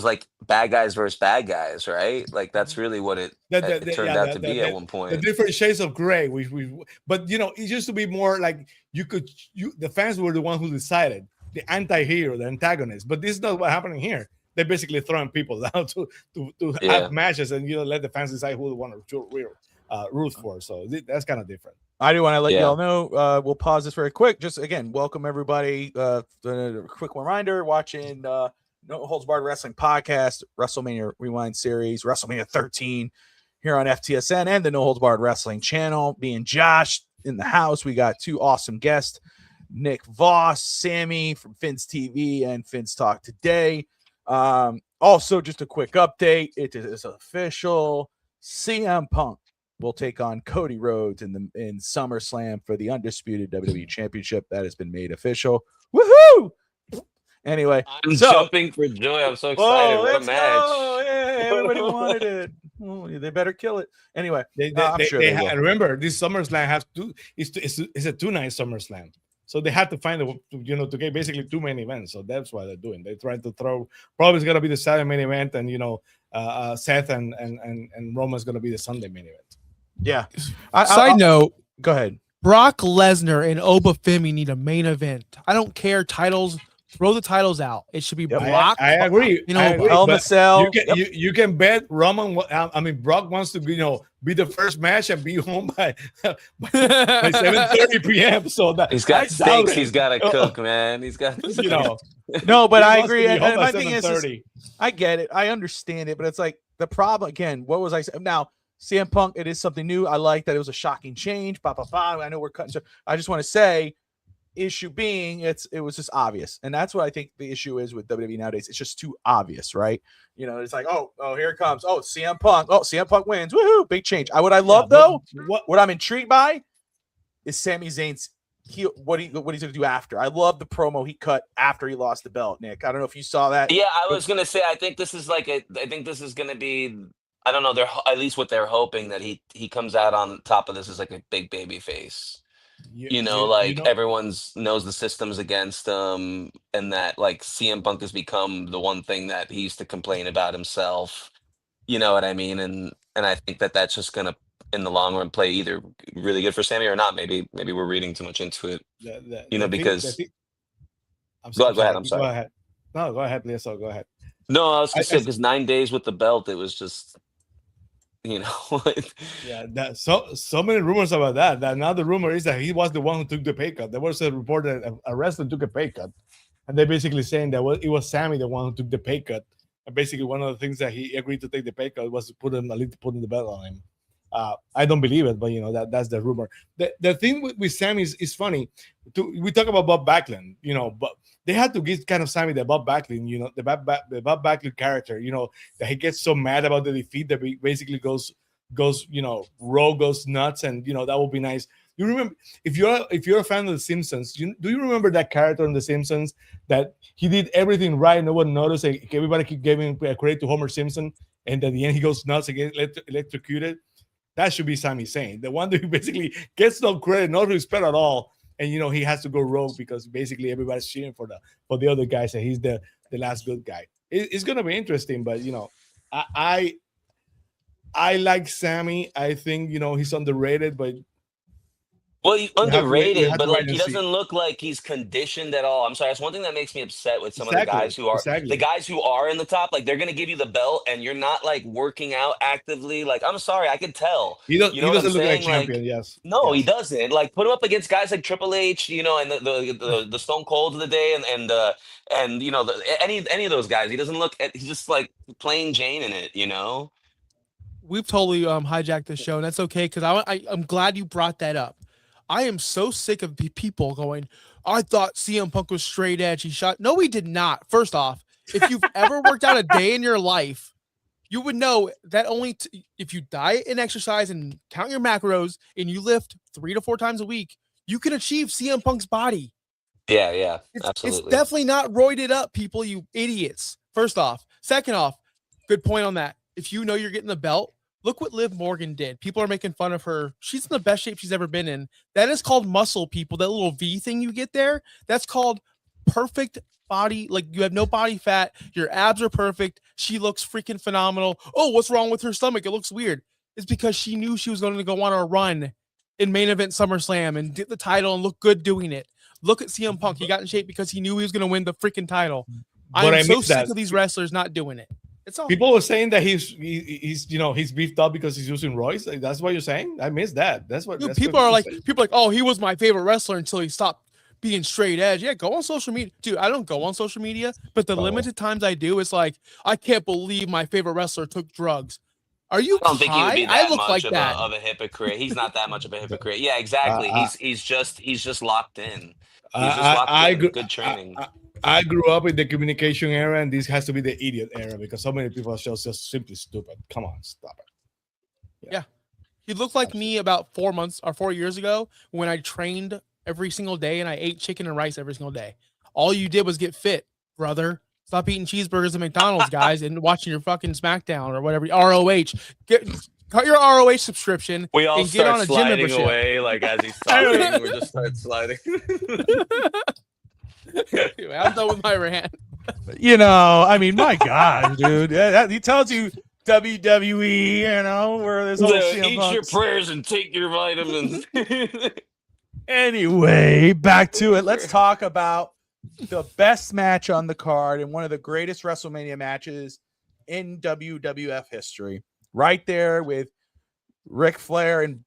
like bad guys versus bad guys, right? Like that's really what it turned out to be at one point. The different shades of gray, but it used to be more like the fans were the one who decided the anti-hero, the antagonist. But this is not what happening here. They're basically throwing people down to have matches and let the fans decide who they want to root for. So that's kind of different. I do want to let y'all know. We'll pause this very quick. Just again, welcome everybody. A quick reminder: watching No Holds Barred Wrestling Podcast, WrestleMania Rewind series, WrestleMania 13 here on FTSN and the No Holds Barred Wrestling channel. Being Josh in the house, we got two awesome guests, Nick Voss, Sammy from Finn's TV and Finn's Talk Today. Also, just a quick update. It is official. CM Punk will take on Cody Rhodes in SummerSlam for the undisputed WWE Championship. That has been made official. Woohoo! Anyway, I'm jumping for joy. I'm so excited. What a match. Yeah, everybody wanted it. Well, they better kill it. Anyway, I'm sure they will. Remember, this SummerSlam it's a 2-night SummerSlam. So they have to find to get basically 2 main events. So that's what they're doing. They're trying to throw, probably it's going to be the Saturday main event, and Seth and Roman's going to be the Sunday main event. Yeah. Side note, go ahead. Brock Lesnar and Obafemi need a main event. I don't care titles. Throw the titles out. It should be Brock. I agree. Hell in a Cell. You can bet Roman. I mean, Brock wants to be the first match and be home by 7:30 p.m. So that he's got steaks. He's got to cook, man. He's got No, but I agree. And my thing is, I get it. I understand it, but it's like the problem again. What was I saying? Now, CM Punk, it is something new. I like that it was a shocking change. I know we're cutting. So I just want to say, issue being it was just obvious, and that's what I think the issue is with WWE nowadays. It's just too obvious, right? It's like, oh, here it comes. Oh, CM Punk wins. Woohoo! Big change. What I love though, what I'm intrigued by is Sami Zayn's what he's gonna do after. I love the promo he cut after he lost the belt. Nick, I don't know if you saw that. Yeah, I was gonna say I think this is gonna be, I don't know, they're at least what they're hoping, that he comes out on top of this as like a big baby face. Everyone knows the system's against him, and that like CM Punk has become the one thing that he used to complain about himself. You know what I mean? And I think that's just gonna, in the long run, play either really good for Sammy or not. Maybe we're reading too much into it. Because go ahead. I'm sorry. Go ahead. No, go ahead, Leo. Go ahead. No, I was gonna say, because 9 days with the belt, it was just. So many rumors about that. That now the rumor is that he was the one who took the pay cut. There was a report that a wrestler took a pay cut, and they're basically saying that it was Sammy the one who took the pay cut, And basically, one of the things that he agreed to take the pay cut was to put him putting the belt on him. I don't believe it, but that's the rumor. The thing with Sammy is funny. We talk about Bob Backlund, but they had to give kind of Sammy the Bob Backlund, the Bob Backlund character, that he gets so mad about the defeat that he basically goes rogue, goes nuts, and that would be nice. You remember, if you're a fan of The Simpsons, do you remember that character in The Simpsons that he did everything right, no one noticed, and everybody keep giving credit to Homer Simpson, and at the end he goes nuts and gets electrocuted? That should be Sami Zayn, the one that basically gets no credit, no respect at all, and he has to go rogue because basically everybody's cheering for the other guys, and he's the last good guy. It's gonna be interesting, but I like Sammy. I think he's underrated, but well, underrated, but like he see. doesn't look like he's conditioned at all. I'm sorry, that's one thing that makes me upset with some of the Exactly, guys who are exactly. the guys who are in the top. Like they're gonna give you the belt, and you're not like working out actively. Like I'm sorry, I could tell. He You know what I'm doesn't look like saying? champion. Like Yes. no, he Yes. doesn't. Like put him up against guys like Triple H, and the Stone Cold of the day, and any of those guys. He doesn't look. He's just like plain Jane in it. We've totally hijacked the show, and that's okay because I'm glad you brought that up. I am so sick of people going, I thought CM Punk was straight edge. He shot. No, he did not. First off, if you've ever worked out a day in your life, you would know that only if you diet and exercise and count your macros and you lift 3 to 4 times a week, you can achieve CM Punk's body. Yeah, It's absolutely. definitely not roided up, people, you idiots. First off. Second off, good point on that. If you know you're getting the belt, look what Liv Morgan did. People are making fun of her. She's in the best shape she's ever been in. That is called muscle, people. That little V thing you get there, that's called perfect body. Like you have no body fat. Your abs are perfect. She looks freaking phenomenal. Oh, what's wrong with her stomach? It looks weird. It's because she knew she was going to go on a run in main event SummerSlam and get the title and look good doing it. Look at CM Punk. He got in shape because he knew he was going to win the freaking title. I'm so sick of these wrestlers not doing it. It's all people were saying that he's beefed up because he's using Royce. Like, that's what you're saying. I missed that. That's what people are like. People are like, oh, he was my favorite wrestler until he stopped being straight edge. Yeah, go on social media, dude. I don't go on social media, but the limited times I do, it's like I can't believe my favorite wrestler took drugs. Are you? I don't think he would be that much like of a hypocrite. He's not that much of a hypocrite. Yeah, exactly. He's just locked in. He's just locked in. Good training. I grew up in the communication era, and this has to be the idiot era because so many people are just simply stupid. Come on, stop it. Yeah. He looked like me about 4 months or 4 years ago when I trained every single day and I ate chicken and rice every single day. All you did was get fit, brother. Stop eating cheeseburgers at McDonald's, guys, and watching your fucking SmackDown or whatever. ROH. Cut your ROH subscription. We all and get on start a gym sliding membership. away, like as he's talking, we just start sliding. Anyway, I'm done with my rant. I mean, my God, dude. He tells you WWE, where there's all eat your prayers and take your vitamins. Anyway, back to it. Let's talk about the best match on the card and one of the greatest WrestleMania matches in WWF history. Right there with Ric Flair and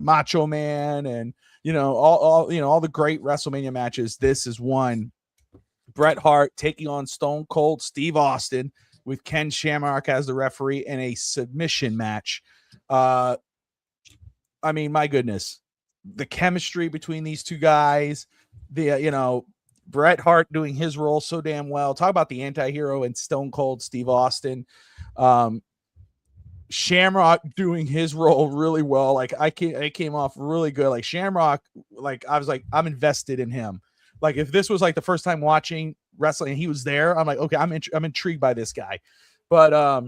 Macho Man and all the great WrestleMania matches. This is one. Bret Hart taking on Stone Cold Steve Austin with Ken Shamrock as the referee in a submission match. I mean, my goodness, the chemistry between these two guys, Bret Hart doing his role so damn well. Talk about the anti-hero and Stone Cold Steve Austin. Shamrock doing his role really well. Like I came off really good. Like Shamrock, like I was like, I'm invested in him. Like if this was like the first time watching wrestling and he was there, I'm like, okay, I'm intrigued by this guy. But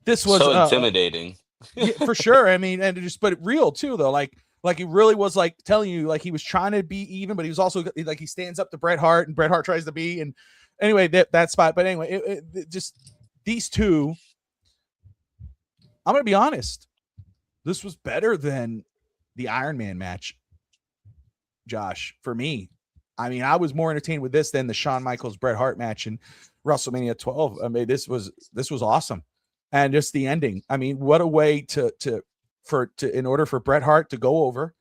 this was so intimidating. Yeah, for sure. I mean, but real too though. Like he really was like telling you, like he was trying to be even, but he was also like he stands up to Bret Hart and Bret Hart tries to be. And anyway, that spot. But anyway, it just these two. I'm gonna be honest. This was better than the Iron Man match, Josh. For me, I mean, I was more entertained with this than the Shawn Michaels Bret Hart match in WrestleMania 12. I mean, this was awesome, and just the ending. I mean, what a way to in order for Bret Hart to go over,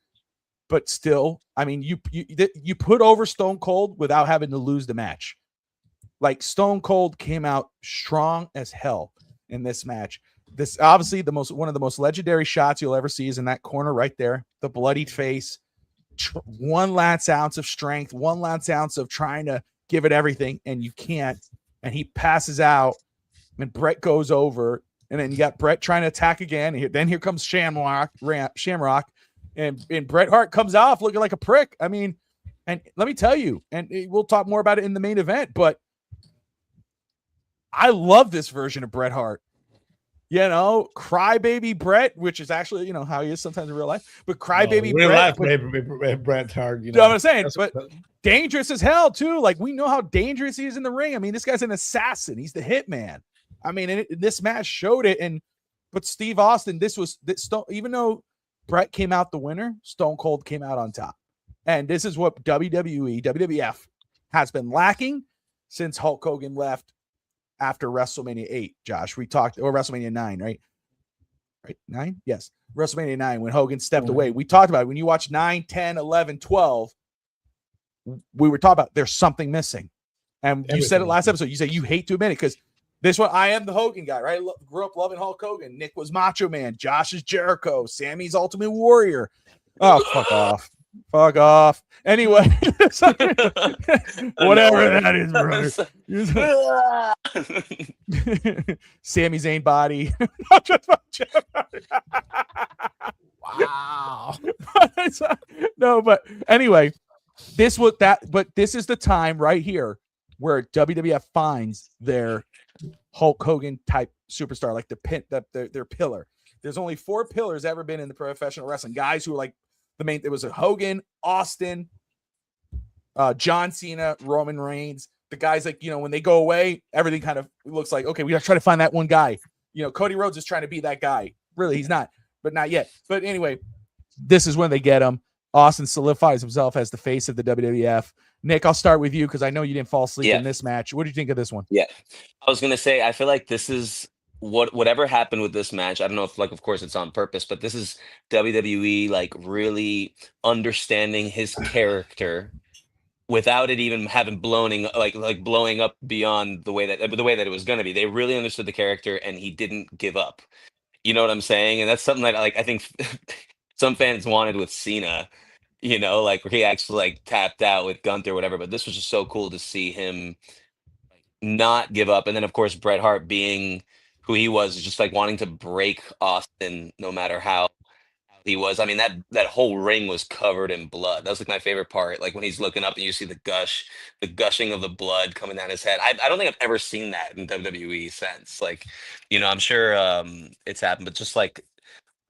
but still, I mean, you put over Stone Cold without having to lose the match. Like Stone Cold came out strong as hell in this match. This obviously one of the most legendary shots you'll ever see is in that corner right there, the bloodied face, 1 last ounce of strength, 1 last ounce of trying to give it everything, and you can't. And he passes out, and Bret goes over, and then you got Bret trying to attack again. Then here comes Shamrock, and Bret Hart comes off looking like a prick. I mean, and let me tell you, and we'll talk more about it in the main event, but I love this version of Bret Hart. You know, crybaby Bret, which is actually, you know, how he is sometimes in real life, but crybaby Bret Hart, you know what I'm saying? But dangerous as hell too. Like, we know how dangerous he is in the ring. I mean, this guy's an assassin. He's the hitman. I mean, this match showed it. But Steve Austin, even though Bret came out the winner, Stone Cold came out on top. And this is what WWF has been lacking since Hulk Hogan left after WrestleMania 8, Josh. We talked, or WrestleMania 9, right? Right? 9? Yes. WrestleMania 9, when Hogan stepped away. We talked about it. When you watch 9, 10, 11, 12, we were talking about there's something missing. And you said it last episode. You said you hate to admit it because this one, I am the Hogan guy, right? Grew up loving Hulk Hogan. Nick was Macho Man. Josh is Jericho. Sammy's Ultimate Warrior. Oh, fuck off. Fuck off. Anyway, whatever that is, brother. Sami Zayn body. Wow. No, but anyway, this is the time right here where WWF finds their Hulk Hogan type superstar, like their pillar. There's only 4 pillars ever been in the professional wrestling. Guys who are like the main. It was a Hogan, Austin, John Cena, Roman Reigns. The guys, like, you know, when they go away, everything kind of looks like, okay, we got to try to find that one guy. You know, Cody Rhodes is trying to be that guy. Really, he's not, but not yet. But anyway, this is when they get him. Austin solidifies himself as the face of the WWF. Nick, I'll start with you because I know you didn't fall asleep in this match. What do you think of this one? Yeah, I was gonna say, I feel like this is whatever happened with this match. I don't know if, like, of course it's on purpose, but this is WWE like really understanding his character without it even having blowing up beyond the way that it was going to be. They really understood the character, and he didn't give up. You know what I'm saying? And that's something that, like, I think some fans wanted with Cena. You know, like, where he actually like tapped out with Gunther or whatever. But this was just so cool to see him not give up. And then, of course, Bret Hart being who he was, just like wanting to break Austin no matter how he was. I mean, that whole ring was covered in blood. That was like my favorite part. Like when he's looking up and you see the gushing of the blood coming down his head. I don't think I've ever seen that in WWE since. Like, you know, I'm sure it's happened, but just like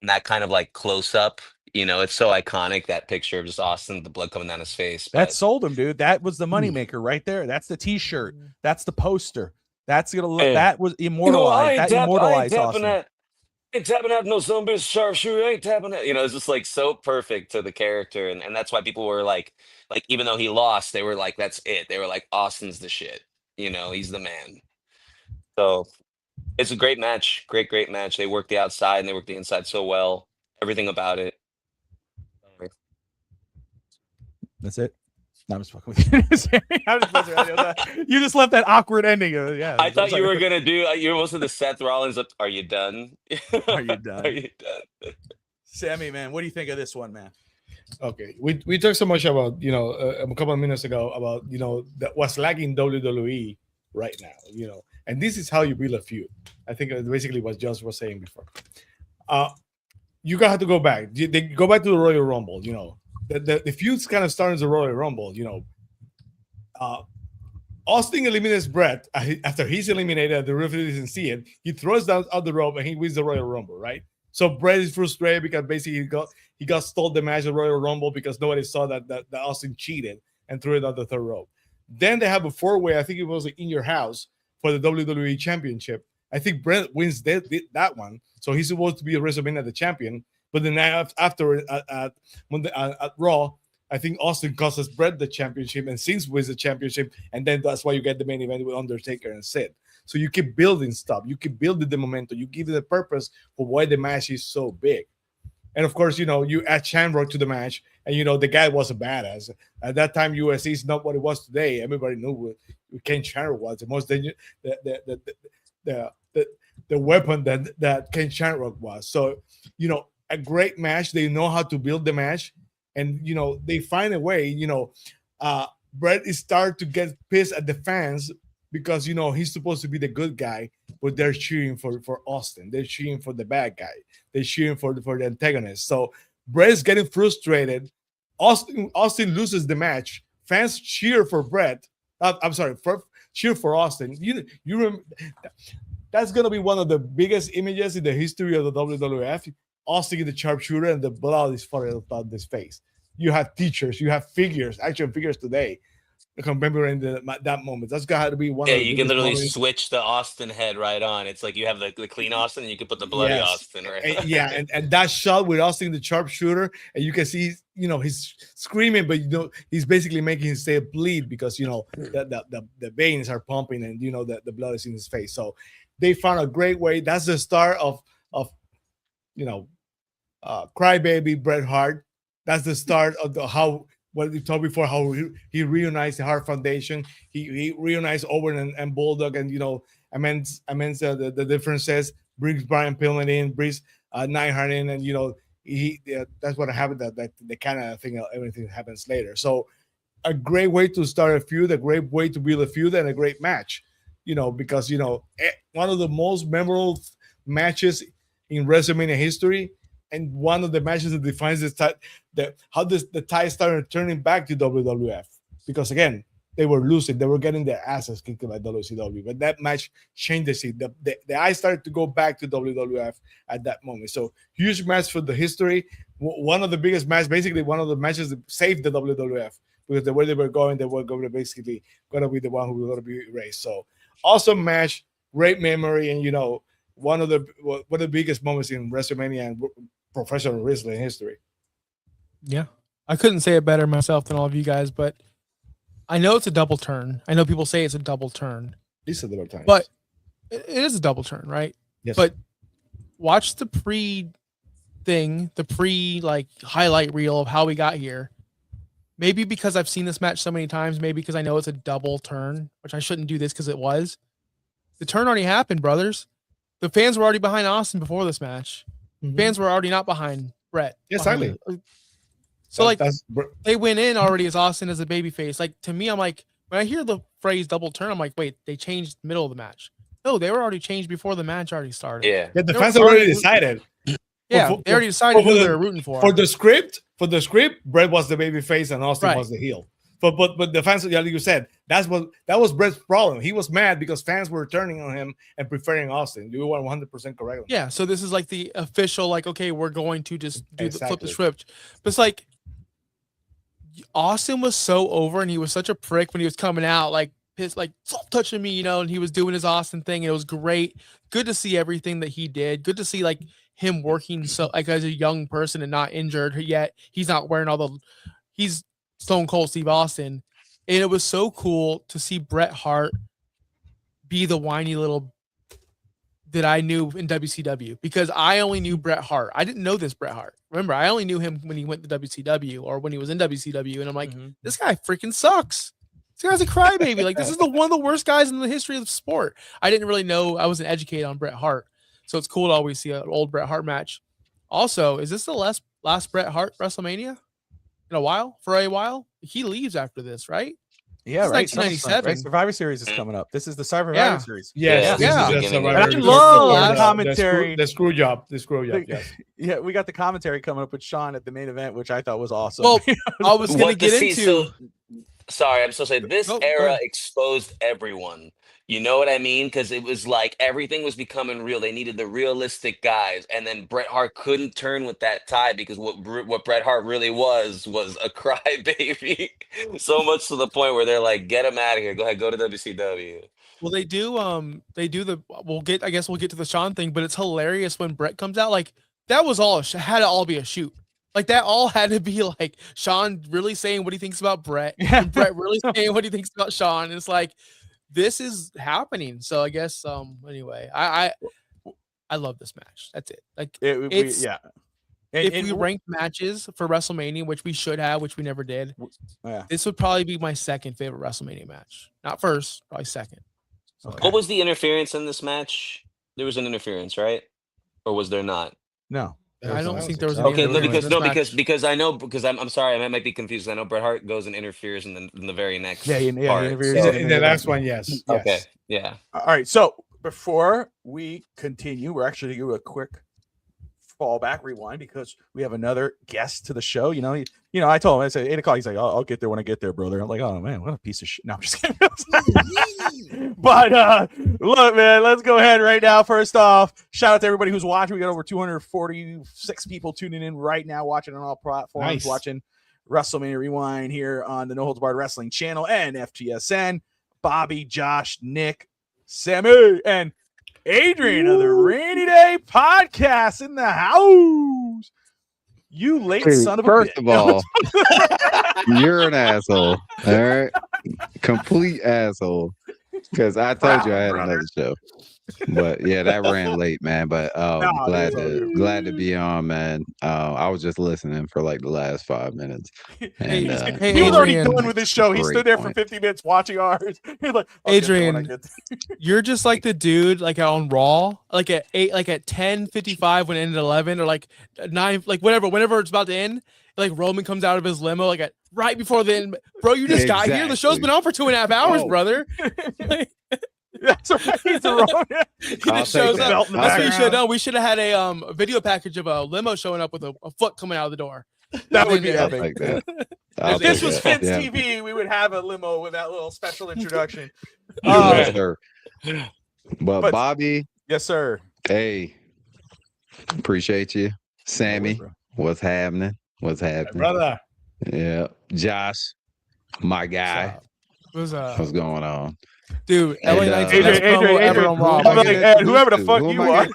that kind of like close up, you know, it's so iconic, that picture of just Austin, the blood coming down his face. That sold him, dude. That was the moneymaker right there. That's the t-shirt. That's the poster. That's gonna look. That was immortalized. That immortalized Austin. Ain't tapping out no some bitch sharpshooter. Ain't tapping out. You know, it's just like so perfect to the character, and that's why people were like even though he lost, they were like, that's it. They were like, Austin's the shit. You know, he's the man. So it's a great match. Great match. They worked the outside and they worked the inside so well. Everything about it. That's it. No, I'm just fucking with you. You just left that awkward ending. Yeah. I thought you were gonna do. You almost did the Seth Rollins. Are you done? Are you done? Are you done? Sammy, man, what do you think of this one, man? Okay, we talked so much about, you know, a couple of minutes ago about, you know, that what's lacking WWE right now, you know, and this is how you build a feud. I think basically what Josh was saying before. You have to go back. They go back to the Royal Rumble, you know. The feuds kind of started as a Royal Rumble, you know. Austin eliminates Bret after he's eliminated. The referee doesn't see it. He throws down out the rope and he wins the Royal Rumble, right? So Bret is frustrated because basically he got stole the match of Royal Rumble because nobody saw that Austin cheated and threw it out the third rope. Then they have a 4-way. I think it was like in your house for the WWE Championship. I think Bret wins that one, so he's supposed to be a WrestleMania the champion. But then after at Raw, I think Austin costs Bret the championship and Sings wins the championship, and then that's why you get the main event with Undertaker and Sid. So you keep building stuff, you keep building the momentum, you give it a purpose for why the match is so big. And of course, you add Shamrock to the match, and the guy was a badass. At that time, USC is not what it was today. Everybody knew what Ken Shamrock was. The most dangerous, the weapon that Ken Shamrock was. So, a great match. They know how to build the match, and they find a way. Bret is starting to get pissed at the fans because he's supposed to be the good guy, but they're cheering for Austin. They're cheering for the bad guy. They're cheering for the antagonist. So Bret's getting frustrated. Austin loses the match. Fans cheer for Bret. Cheer for Austin. That's gonna be one of the biggest images in the history of the WWF. Austin in the sharpshooter and the blood is falling out his face. You have teachers, you have action figures today commemorating that moment. That's got to be one. Yeah, of the you can literally moments. switch the Austin head right on. It's like you have the clean Austin, and you can put the bloody Austin right. And that shot with Austin the sharpshooter, and you can see he's screaming, but he's basically making himself bleed because the veins are pumping and the blood is in his face. So they found a great way. That's the start of Crybaby Bret Hart. That's the start of what we talked before, how he reunites the Hart Foundation. He reunites Owen and Bulldog, and amends the differences, brings Brian Pillman in, brings Neidhart in, and that's what happened. That the kind of thing, everything happens later. So a great way to start a feud, a great way to build a feud, and a great match. Because one of the most memorable matches in WrestleMania history. And one of the matches that defines how the tide started turning back to WWF, because again they were losing, they were getting their asses kicked by WCW, but that match changed the scene. The eye started to go back to WWF at that moment. So huge match for the history, one of the biggest matches, basically one of the matches that saved the WWF, because the way they were going to basically going to be the one who was going to be erased. So awesome match, great memory, and one of the biggest moments in WrestleMania and professional wrestling history. Yeah, I couldn't say it better myself than all of you guys, but I know it's a double turn. I know people say it's a double turn. It's a double turn, but it is a double turn, right? Yes. But watch the highlight reel of how we got here. Maybe because I've seen this match so many times, maybe because I know it's a double turn, which I shouldn't do this because it was. The turn already happened, brothers. The fans were already behind Austin before this match. Mm-hmm. Fans were already not behind Bret. Exactly. So they went in already as Austin as a babyface. Like, to me, I'm like, when I hear the phrase double turn, I'm like, wait, they changed the middle of the match. No, they were already changed before the match already started. Yeah, the fans already decided. Yeah, they already decided who they were rooting for. For the script, Bret was the babyface and Austin was the heel. But the fans, like you said, that was Bret's problem. He was mad because fans were turning on him and preferring Austin. You were 100% correct. Yeah, so this is like the official, like, okay, we're going to just flip the script. But it's like Austin was so over, and he was such a prick when he was coming out, like pissed, like stop touching me, and he was doing his Austin thing, and it was great. Good to see everything that he did. Good to see like him working so like as a young person and not injured yet. He's not wearing he's Stone Cold Steve Austin. And it was so cool to see Bret Hart be the whiny little that I knew in WCW, because I only knew Bret Hart. I didn't know this Bret Hart. Remember, I only knew him when he went to WCW or when he was in WCW. And I'm like, this guy freaking sucks. This guy's a crybaby. Like, this is one of the worst guys in the history of the sport. I didn't really know. I wasn't educated on Bret Hart. So it's cool to always see an old Bret Hart match. Also, is this the last Bret Hart WrestleMania in a while? For a while? He leaves after this, right? Yeah, right. 1997. Right? Survivor Series is coming up. This is the Survivor Series. Yes. Yeah. I love the commentary. The screw job. Yes. Yeah, we got the commentary coming up with Sean at the main event, which I thought was awesome. Well, I was going to get into. Sorry, I'm so saying this era exposed everyone. You know what I mean? Because it was like everything was becoming real. They needed the realistic guys, and then Bret Hart couldn't turn with that tie, because what Bret Hart really was a crybaby. So much to the point where they're like, "Get him out of here! Go ahead, go to WCW." Well, they do the. I guess we'll get to the Sean thing, but it's hilarious when Bret comes out. Like, that was had to all be a shoot. Like, that all had to be like Sean really saying what he thinks about Bret, and Bret really saying what he thinks about Sean. And it's like, this is happening. So I guess anyway, I love this match. That's it. Like, it's And, if we ranked matches for WrestleMania, which we should have, which we never did, this would probably be my second favorite WrestleMania match. Not first, probably second. So, What was the interference in this match? There was an interference, right? Or was there not? No. I don't think there was an Okay, interference. because I know, because I'm sorry, I might be confused. I know Bret Hart goes and interferes in the very next he part. interferes So, In the last one, yes. okay, yeah. All right. So before we continue, we're actually going to do a quick fallback rewind because we have another guest to the show. You know, I told him, I said 8 o'clock. He's like, I'll get there when I get there, brother. I'm like, oh man, what a piece of shit. No, I'm just kidding. But look, man, let's go ahead right now. First off, shout out to everybody who's watching. We got over 246 people tuning in right now, watching on all platforms, watching WrestleMania Rewind here on the No Holds Barred Wrestling channel and FGSN. Bobby, Josh, Nick, Sammy, and Adrian of the Rainy Day Podcast in the house. You late son of a bitch. First of all, you're an asshole. All right, complete asshole. Because I told you I had another show. But yeah, that ran late, man. But glad to be on, man. I was just listening for like the last 5 minutes. And, he was already done with his show. He stood there for 50 minutes watching ours. He's like, Adrian, you're just like the dude like on Raw, like at 8, like at 10:55 when it ended 11, or like 9, like whenever it's about to end. Like Roman comes out of his limo, like right before the end. Bro, you just got here. The show's been on for 2.5 hours, brother. That's right. He's wrong. He just shows up. That's what you should have done. We should have had a video package of a limo showing up with a foot coming out of the door. That would be epic. Like that. If this was Finn's TV, we would have a limo with that little special introduction. But Bobby, yes, sir. Hey, appreciate you. Sammy, what's happening? What's happening, brother? Yeah, Josh, my guy. What's going on, dude? LA Knight's Adrian, ever on Raw. Whoever the fuck you are.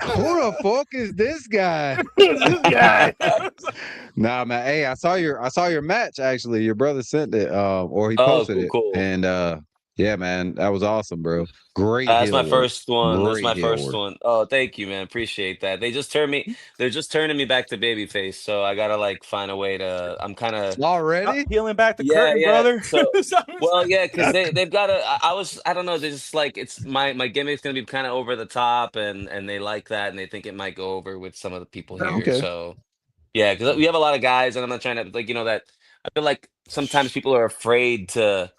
Who the fuck is this guy? Nah, man. Hey, I saw your match. Actually, your brother sent it, or he posted it, and yeah, man, that was awesome, bro. Great. That's my first one. That's my first one. Oh, thank you, man. Appreciate that. They're just turning me back to babyface. So I gotta like find a way to. I'm kind of already peeling back the curtain, brother. So, well, yeah, because they've got to. I don't know. They're just like it's my gimmick's gonna be kind of over the top, and they like that, and they think it might go over with some of the people here. Okay. So yeah, because we have a lot of guys, and I'm not trying to like that. I feel like sometimes people are afraid to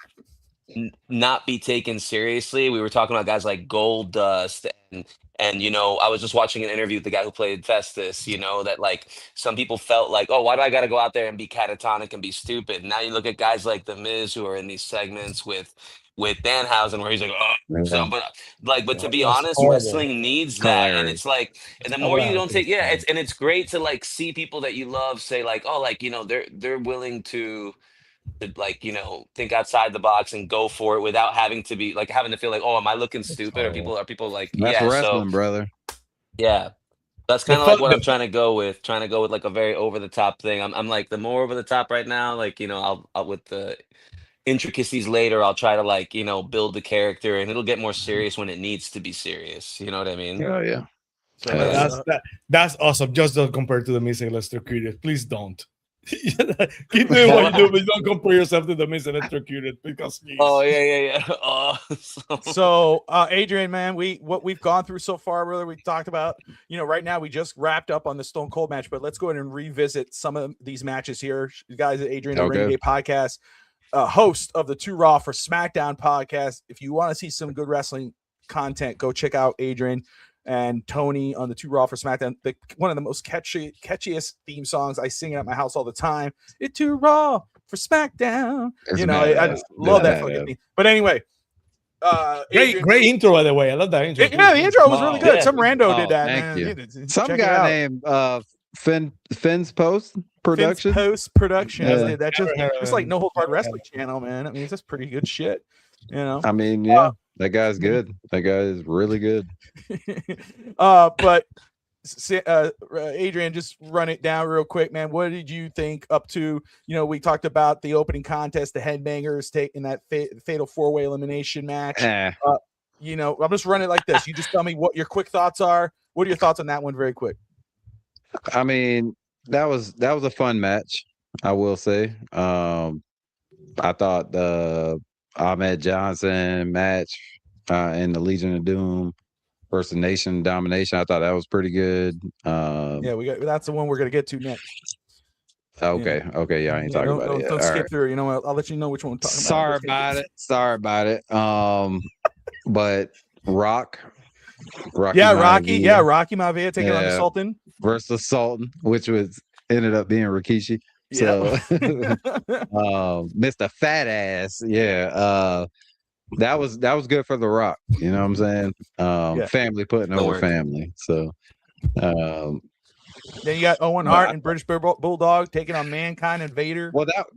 not be taken seriously. We were talking about guys like Goldust and I was just watching an interview with the guy who played Festus, that like some people felt like, oh, why do I got to go out there and be catatonic and be stupid? Now you look at guys like The Miz who are in these segments with Danhausen where he's like, but to be honest, wrestling needs that. And it's like, and the more you don't take, it's great to like see people that you love say like, oh, like, they're willing to like, think outside the box and go for it without having to be like having to feel like, oh, am I looking stupid? Are people like, that's wrestling, brother. Yeah. That's kind of like what I'm trying to go with like a very over the top thing. I'm like the more over the top right now, like, I'll with the intricacies later, I'll try to like, build the character and it'll get more serious when it needs to be serious. You know what I mean? Oh yeah. So that's awesome. Just don't compare to the Miz and Electrocuted. Please don't. Keep doing what you do, but don't compare yourself to the Miz and Electrocuted because yeah. So Adrian, man, what we've gone through so far, brother, we talked about, right now we just wrapped up on the Stone Cold match, but let's go ahead and revisit some of these matches here. You guys at Adrian the Rainy Day Podcast, host of the 2 Raw for SmackDown podcast. If you want to see some good wrestling content, go check out Adrian and Tony on the 2 Raw for SmackDown. One of the most catchiest theme songs I sing at my house all the time. It's 2 Raw for SmackDown. I just love that fucking thing. But anyway, great intro, by the way. I love that intro. The intro was really good. Some rando did that. Thank man. you. Some guy named Finn's Post Production. Post Production. Yeah. That just like No Holds Barred Wrestling channel, man. I mean, it's just pretty good shit. I mean, yeah. That guy's good. That guy is really good. But Adrian, just run it down real quick, man. What did you think up to? We talked about the opening contest, the Headbangers taking that fatal 4-way elimination match. I'm just running it like this. You just tell me what your quick thoughts are. What are your thoughts on that one, very quick? I mean, that was a fun match, I will say. I thought the Ahmed Johnson match in the Legion of Doom versus Nation of Domination, I thought that was pretty good. Yeah, that's the one we're gonna get to next. Okay, yeah, I ain't talking about it yet. Don't All skip right. through. You know, I'll let you know which one we're talking Sorry about it. But Rocky Maivia, Rocky Maivia taking on the Sultan versus Sultan, which ended up being Rikishi. So Mr. Fat Ass, that was good for The Rock. You know what I'm saying? Family putting over family. So then you got Owen Hart and British Bulldog taking on Mankind and Vader. Well, that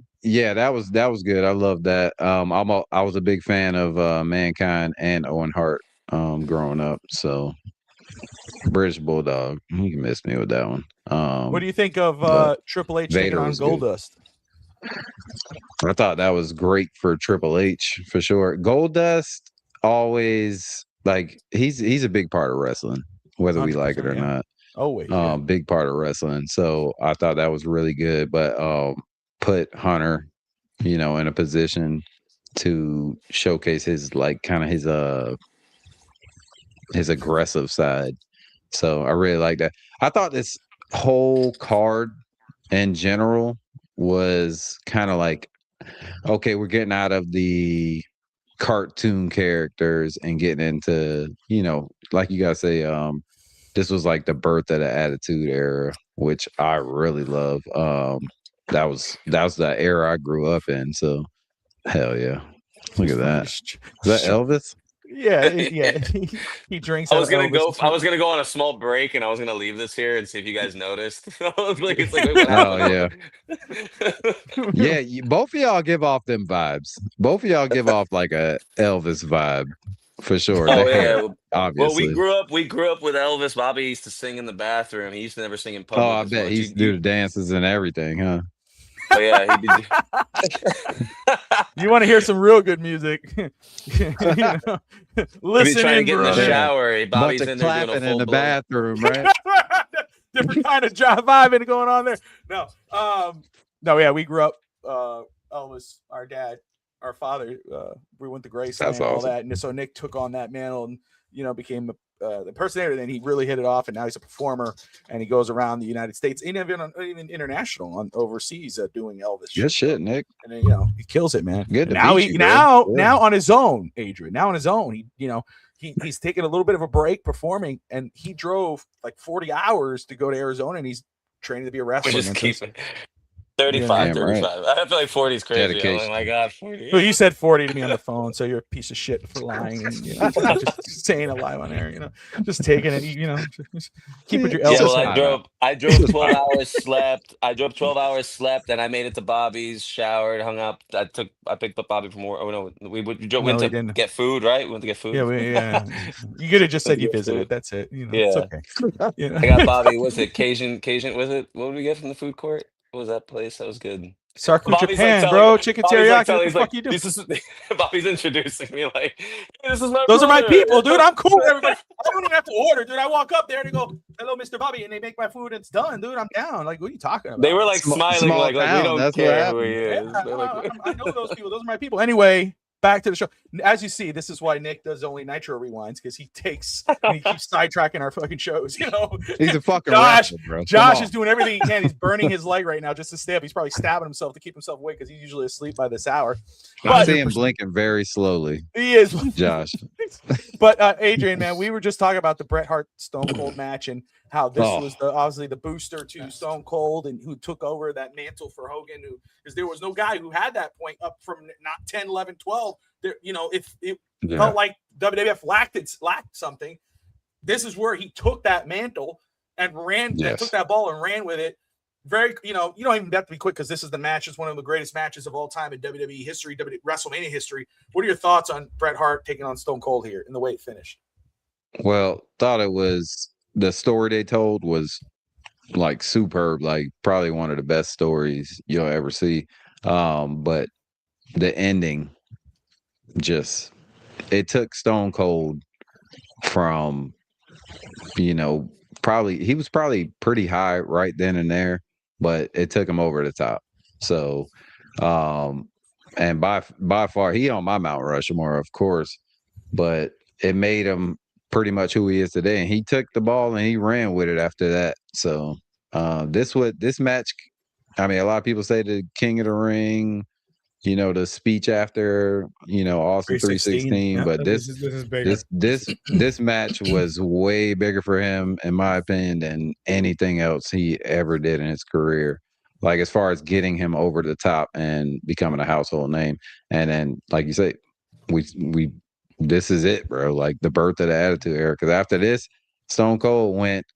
was good. I love that. I was a big fan of Mankind and Owen Hart growing up. So British Bulldog, you can miss me with that one. What do you think of Triple H taking on Goldust? I thought that was great for Triple H for sure. Goldust always he's a big part of wrestling, whether we like it or not. Always, big part of wrestling. So I thought that was really good, but put Hunter, in a position to showcase his his aggressive side. So I really like that. I thought this whole card in general was kind of like, okay, we're getting out of the cartoon characters and getting into, like you guys say, this was like the birth of the Attitude Era, which I really love. That was the era I grew up in. So hell yeah. Look at that. Is that Elvis? Yeah. He drinks. I was gonna go on a small break, and I was gonna leave this here and see if you guys noticed. I was like, it's like, wait, what happened? Oh yeah, yeah. Both of y'all give off them vibes. Both of y'all give off like a Elvis vibe for sure. Oh yeah, obviously. Well, we grew up with Elvis. Bobby used to sing in the bathroom. He used to never sing in public. Oh, I bet he used to do the dances and everything, huh? Oh yeah, he did. You want to hear some real good music? Listen, trying to get in the shower. Bobby's in there doing a full in the bathroom, right? Different kind of vibe going on there. No, yeah, we grew up. Elvis, our dad, our father, we went to Graceland and all that, and so Nick took on that mantle and became the impersonator. Then he really hit it off, and now he's a performer, and he goes around the United States, even international, overseas, doing Elvis. Good shit, Nick. And then, he kills it, man. Good. Now now on his own, Adrian. Now on his own, he's taking a little bit of a break performing, and he drove like 40 hours to go to Arizona, and he's training to be a wrestler. Just keep it. 35. Right. I feel like 40 is crazy. Dedication. Oh my god, 40. Well, you said 40 to me on the phone, so you're a piece of shit for lying and just saying a lie on air. Just taking it. Just keep it your Elvis. Yeah, well, I drove 12 hours, slept. I drove 12 hours, slept, and I made it to Bobby's, showered, hung up. I picked up Bobby from work. Oh no, we went to get food, right? We went to get food. Yeah. You could have just said you visited. That's it. It's okay. I got Bobby. Was it Cajun? Was it? What did we get from the food court? What was that place? That was good. Sarku Japan, bro. Chicken teriyaki. What the fuck you doing? Bobby's introducing me like, hey, this is my Those brother. are my people, dude. I'm cool with everybody. I don't even have to order, dude. I walk up there and they go, hello, Mr. Bobby, and they make my food and it's done, dude. I'm down. Like, what are you talking about? They were like smiling, like we don't care who he is. I know those people. Those are my people. Anyway, back to the show. As you see, this is why Nick does only Nitro rewinds, because he keeps sidetracking our fucking shows. He's a fucking Josh, rapper, bro. Josh is doing everything he can. He's burning his leg right now just to stay up. He's probably stabbing himself to keep himself awake because he's usually asleep by this hour. I see him blinking very slowly. He is, Josh. But Adrian, man, we were just talking about the Bret Hart Stone Cold match and how this was obviously the booster to Stone Cold, and who took over that mantle for Hogan, because there was no guy who had that point up from not 10, 11, 12. There, if it felt like WWF lacked something, this is where he took that mantle and ran, took that ball and ran with it. Very, you don't even have to be quick, because this is the match. It's one of the greatest matches of all time in WWE history, WrestleMania history. What are your thoughts on Bret Hart taking on Stone Cold here and the way it finished? Well, thought it was, the story they told was like superb, like probably one of the best stories you'll ever see. But the ending, it took Stone Cold from, was probably pretty high right then and there, but it took him over the top. So, and by far, he on my Mount Rushmore, of course, but it made him pretty much who he is today. And he took the ball and he ran with it after that. So, this match, I mean, a lot of people say the King of the Ring, the speech after, Austin 316, yeah. but This is bigger. this match was way bigger for him, in my opinion, than anything else he ever did in his career. Like, as far as getting him over the top and becoming a household name. And then, like you say, we this is it, bro. Like, the birth of the Attitude Era. Because after this, Stone Cold went,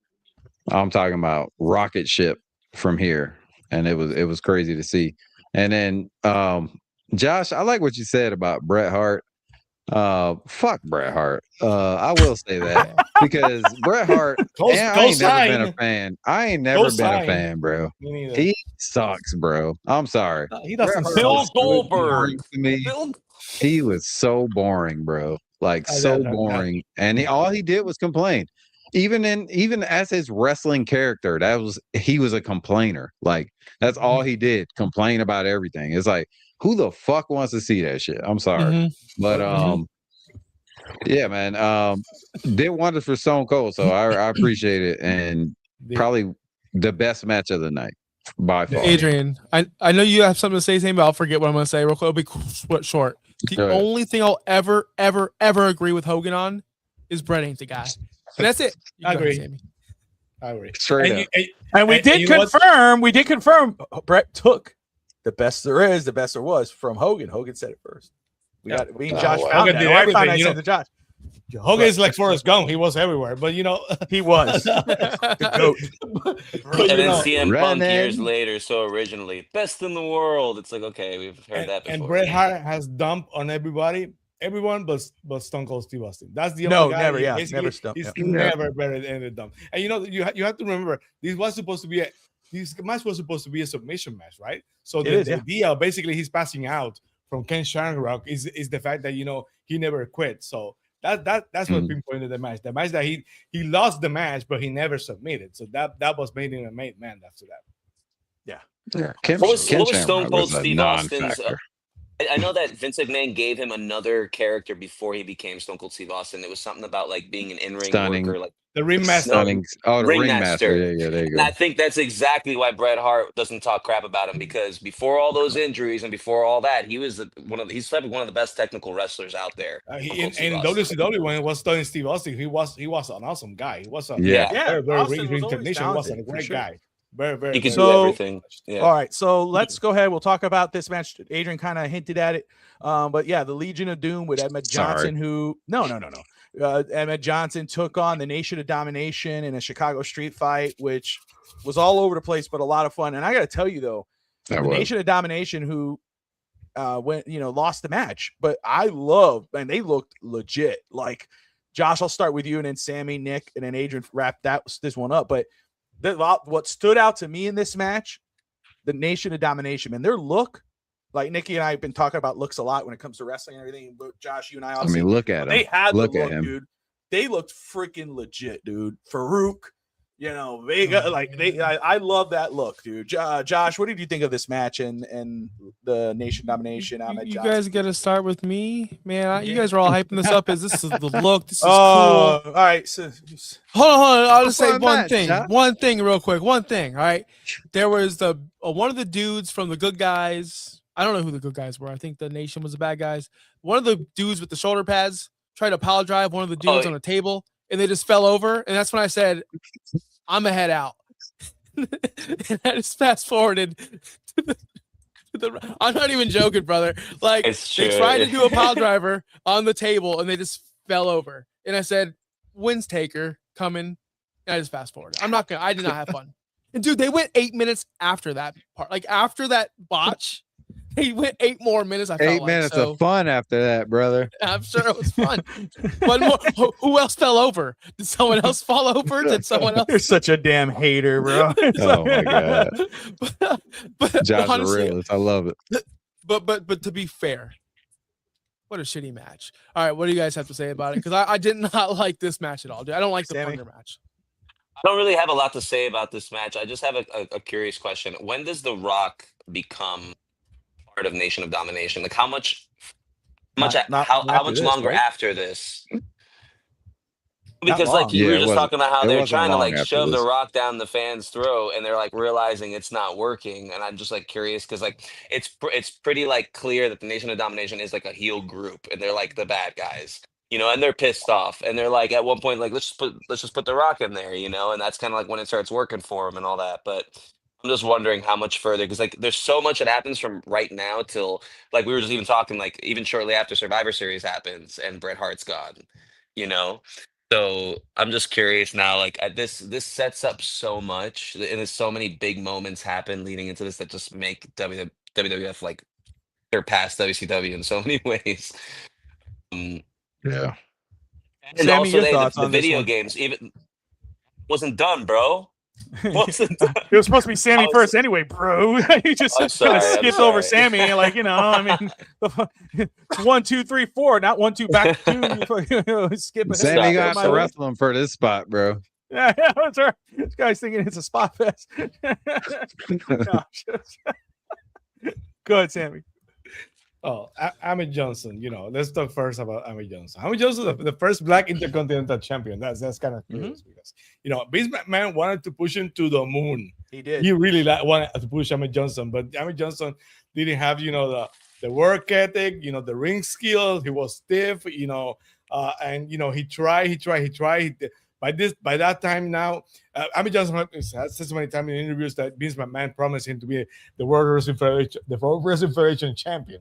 I'm talking about rocket ship from here. And it was crazy to see. And then, Josh, I like what you said about Bret Hart. Fuck Bret Hart. I will say that because Bret Hart, I ain't never been a fan. I ain't never been a fan, bro. He sucks, bro. I'm sorry. He doesn't. Bill Goldberg. To me, he was so boring, bro. Like, so boring, and all he did was complain. Even as his wrestling character, he was a complainer. Like, that's all he did, complain about everything. It's like, who the fuck wants to see that shit? I'm sorry. But yeah, man. Did wonders for Stone Cold, so I appreciate it, and probably the best match of the night by far. Adrian, I know you have something to say, but I'll forget what I'm going to say real quick. It'll be short. The only thing I'll ever agree with Hogan on is Bret ain't the guy. And that's it. I agree. Sammy. I agree. Straight up. And we did confirm Bret took the best there is, the best there was from Hogan. Hogan said it first. We and Josh found Hogan that. did I everything, found I said to Josh. Hogan is like Forrest Gump. He was everywhere, but he was the goat. And then CM Punk years later, so originally best in the world. It's like, okay, we've heard that before. And Bret Hart has dumped on everyone but Stone Cold Steve Austin. That's the only guy. Never stumped. He's never better than the dump. And you have to remember, this match was supposed to be a submission match, right? So the idea, basically, he's passing out from Ken Shamrock is the fact that he never quit. So that's what pinpointed the match. The match that he lost the match, but he never submitted. So that was made him a made man after that. Yeah. What was Stone Cold Steve Austin's? I know that Vince McMahon gave him another character before he became Stone Cold Steve Austin. It was something about like being an in-ring worker, like the ringmaster. The ringmaster. Yeah, there you go. And I think that's exactly why Bret Hart doesn't talk crap about him, because before all those injuries and before all that, he was he's one of the best technical wrestlers out there. In WCW, when it was starting Steve Austin, he was an awesome guy. He was a very ring technician. He was a great guy. Very, he can do everything. Yeah. All right, so let's go ahead. We'll talk about this match. Adrian kind of hinted at it, but yeah, the Legion of Doom with Ahmed Johnson, Ahmed Johnson took on the Nation of Domination in a Chicago street fight, which was all over the place, but a lot of fun. And I got to tell you though, Nation of Domination, who lost the match, but they looked legit. Like, Josh, I'll start with you, and then Sammy, Nick, and then Adrian wrap this one up, but. What stood out to me in this match, the Nation of Domination, man, their look, like Nikki and I have been talking about looks a lot when it comes to wrestling and everything. But Josh, you and I also, look at them. They had look at him, dude. They looked freaking legit, dude. Farouk, Vega, I love that look, dude. Josh, what did you think of this match and the Nation Domination? You guys got to start with me, man. You guys are all hyping this up as this is the look. This is cool. All right. So, hold on. I'll just say one thing. One thing, real quick. One thing. All right. There was one of the dudes from the Good Guys. I don't know who the Good Guys were. I think the Nation was the bad guys. One of the dudes with the shoulder pads tried to pile drive one of the dudes on a table, and they just fell over. And that's when I said, I'm a head out. And I just fast forwarded to the I'm not even joking, brother. Like, they tried to do a pile driver on the table and they just fell over. And I said, when's Taker coming? And I just fast forwarded. I did not have fun. And dude, they went 8 minutes after that part. Like, after that botch, they went 8 more minutes. I felt 8 minutes of fun after that, brother. I'm sure it was fun. One more. Who else fell over? Did someone else fall over? Did someone else? You're such a damn hater, bro. Oh my god. but Josh honestly, the realist. I love it. But to be fair, what a shitty match. All right, what do you guys have to say about it? Because I did not like this match at all, dude. I don't like the Thunder match. I don't really have a lot to say about this match. I just have a curious question. When does The Rock become part of Nation of Domination? Like, Not how after much this, longer right? after this? Not Because like long. we Yeah, were it just wasn't. talking about how It they're wasn't trying to long like after shove The this. Rock down the fans' throat, and they're like realizing it's not working. And I'm just like curious because like it's pretty like clear that the Nation of Domination is like a heel group, and they're like the bad guys, and they're pissed off, and they're like at one point like let's just put The Rock in there, and that's kind of like when it starts working for them and all that. But I'm just wondering how much further because like there's so much that happens from right now till like we were just even talking like even shortly after Survivor Series happens and Bret Hart's gone, you know. So I'm just curious now, like this sets up so much, and there's so many big moments happen leading into this that just make WWF like surpass WCW in so many ways. Um, Yeah. and Sammy, also your they thoughts the on this video one? games even wasn't done, bro. Wasn't It done. was supposed to be Sammy I was- first anyway, bro. You just I'm kind of sorry. I'm skipped over sorry. Sammy, like I mean, it's 1, 2, 3, 4, not 1, 2, back 2. Skip ahead. Sammy Sorry, gonna I'm have to sorry. wrestle him for this spot, bro. Yeah, that's right. This guy's thinking it's a spot fest. No, go ahead, Sammy. Oh, Ahmed Johnson. Let's talk first about Ahmed Johnson. Ahmed Johnson, the first Black Intercontinental Champion. That's kind of curious because Vince McMahon wanted to push him to the moon. He did. He really wanted to push Ahmed Johnson, but Ahmed Johnson didn't have the work ethic, the ring skills. He was stiff, and he tried. By that time now, Ahmed Johnson has said so many times in interviews that Vince McMahon promised him to be the World Wrestling Federation champion.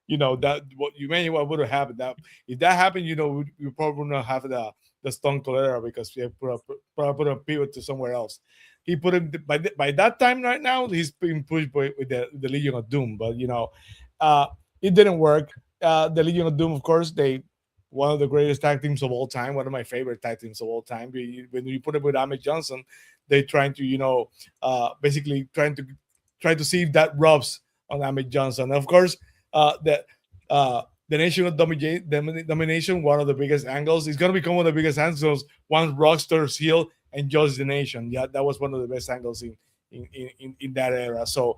That what you may what would have happened. That if that happened, we probably would not have the Stone Cold era because he put a pivot to somewhere else. He put him by that time. Right now, he's being pushed with the Legion of Doom, but it didn't work. The Legion of Doom, of course, one of the greatest tag teams of all time, one of my favorite tag teams of all time. When you put it with Ahmed Johnson, they trying to basically trying to see if that rubs on Ahmed Johnson. And of course, the Nation of Domination, one of the biggest angles, is going to become one of the biggest angles once Rockstars heel and Judge the Nation. Yeah, that was one of the best angles in that era. So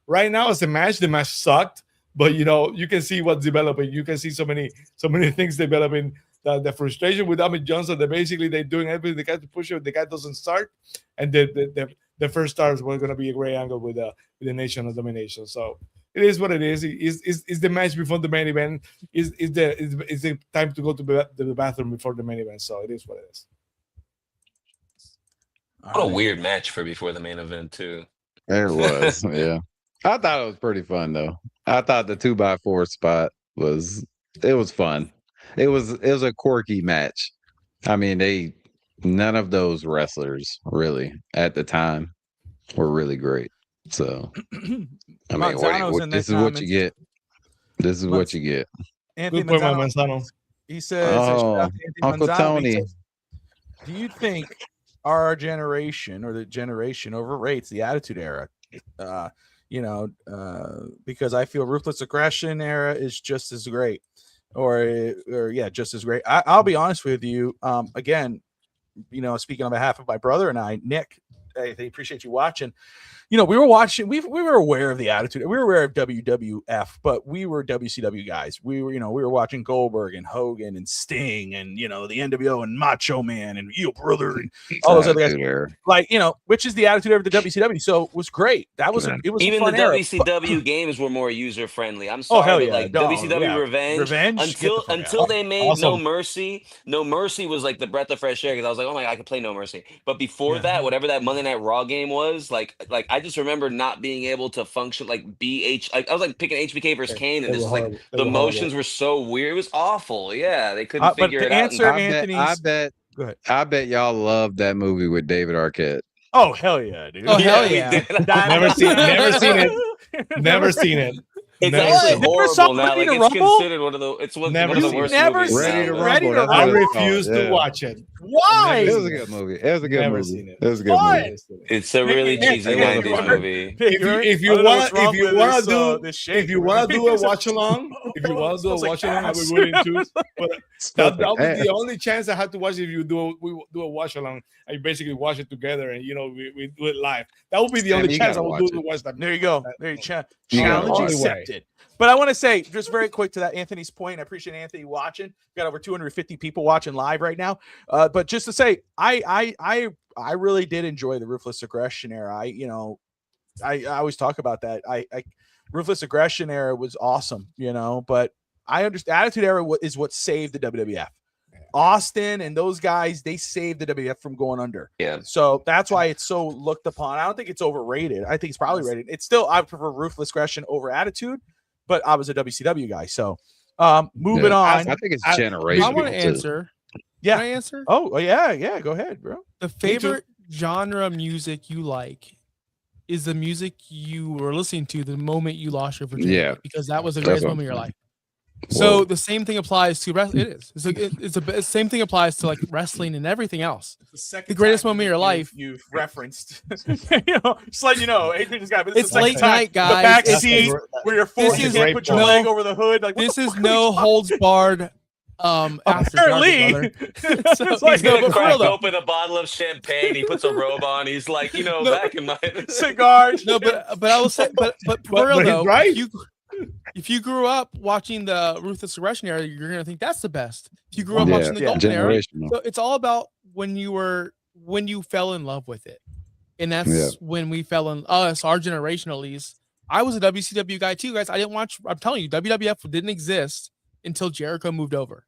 right now, as the match sucked, but you can see what's developing. You can see so many things developing. The frustration with Ahmed Johnson, that basically they're doing everything they got to push it. The guy doesn't start, and the first stars were going to be a great angle with the Nation of Domination. So it is what it is. Is the match before the main event? Is the time to go to the bathroom before the main event? So it is what it is. What a weird match for before the main event too. There was, yeah. I thought it was pretty fun though. I thought the 2x4 spot was fun. It was a quirky match. I mean, none of those wrestlers really at the time were really great. So I mean, this is what you get. This is what you get. Anthony Good point, Manzano. Manzano. He says, Uncle Tony. says, do you think our generation or the generation overrates the Attitude Era? Because I feel Ruthless Aggression era is just as great, or just as great. I'll be honest with you. Again, speaking on behalf of my brother and I, Nick, I appreciate you watching. We were watching. We were aware of the Attitude. We were aware of WWF, but we were WCW guys. We were, we were watching Goldberg and Hogan and Sting and the NWO and Macho Man and Eel Brother and all those other guys. Like which is the Attitude Era of the WCW. So it was great. It was Even a fun the era. WCW games were more user friendly. I'm sorry, but WCW Revenge until they made No Mercy. No Mercy was like the breath of fresh air because I was like, oh my God, I could play No Mercy. But before that, whatever that Monday Night Raw game was, like I just remember not being able to function like I was like picking HBK versus Kane, and this like the motions were so weird. It was awful. Yeah, they couldn't figure it out. I bet y'all love that movie with David Arquette. Oh hell yeah, dude! Oh hell yeah! Never seen it. Never seen it. It's Never actually seen it. horrible now. Like it's considered one of the one of the worst movies. Ready to now. Rumble. Ready to That's I what it's refuse called, to watch it. Why? It was a good movie. It was a good Never movie. seen it. It was a good Why? movie. It's a really cheesy It wasn't 90s fun. movie. If you want to do a watch along, if you want to do a watch along, I would willing to. But that'll be the only chance I have to watch if you do a watch along. I basically watch it together, and we do it live. That would be the only chance I will do to watch that. There you go. There you challenge accepted. But I want to say just very quick to that Anthony's point. I appreciate Anthony watching. We've got over 250 people watching live right now. But just to say, I really did enjoy the Ruthless Aggression era. I always talk about that. Ruthless Aggression era was awesome, but I understand Attitude Era is what saved the WWF. Austin and those guys, they saved the WWF from going under. Yeah. So that's why it's so looked upon. I don't think it's overrated. I think it's probably rated. It's still, I prefer Ruthless Aggression over Attitude, but I was a WCW guy. So moving on. I think it's generational. I want to answer. Yeah. Can I answer? Oh, yeah. Go ahead, bro. The favorite genre music you like is the music you were listening to the moment you lost your virginity. Yeah. Because that was the greatest moment of your life. So the same thing applies to wrestling. It is. The same thing applies to like wrestling and everything else. The greatest moment of your life. You've referenced. Just letting you know, Adrian just got. It's late night, guys. The back seat where you're forced to put your leg over the hood. Like this is no holds barred. Apparently, it's like he's gonna crack open a bottle of champagne. He puts a robe on. He's like, back in my cigars. No, but I will say, but for real though, right? If you grew up watching the Ruthless Aggression era, you're gonna think that's the best. If you grew up watching the Golden era, so it's all about when you fell in love with it, and that's when we fell in us, our generation at least. I was a WCW guy too, guys. I didn't watch. I'm telling you, WWF didn't exist until Jericho moved over.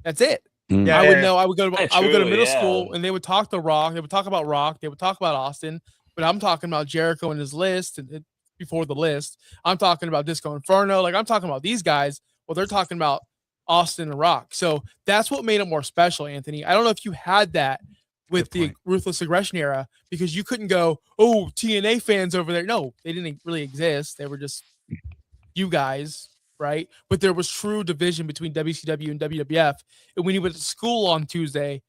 That's it. Yeah, I would know. I would go to middle school, and they would talk to Rock. They would talk about Rock. They would talk about Austin. But I'm talking about Jericho and his list, and before the list, I'm talking about Disco Inferno. Like I'm talking about these guys. Well, they're talking about Austin and Rock. So that's what made it more special, Anthony. I don't know if you had that with the Ruthless Aggression era because you couldn't go, oh, TNA fans over there. No, they didn't really exist. They were just you guys. Right, but there was true division between WCW and WWF. And when you went to school on Tuesday,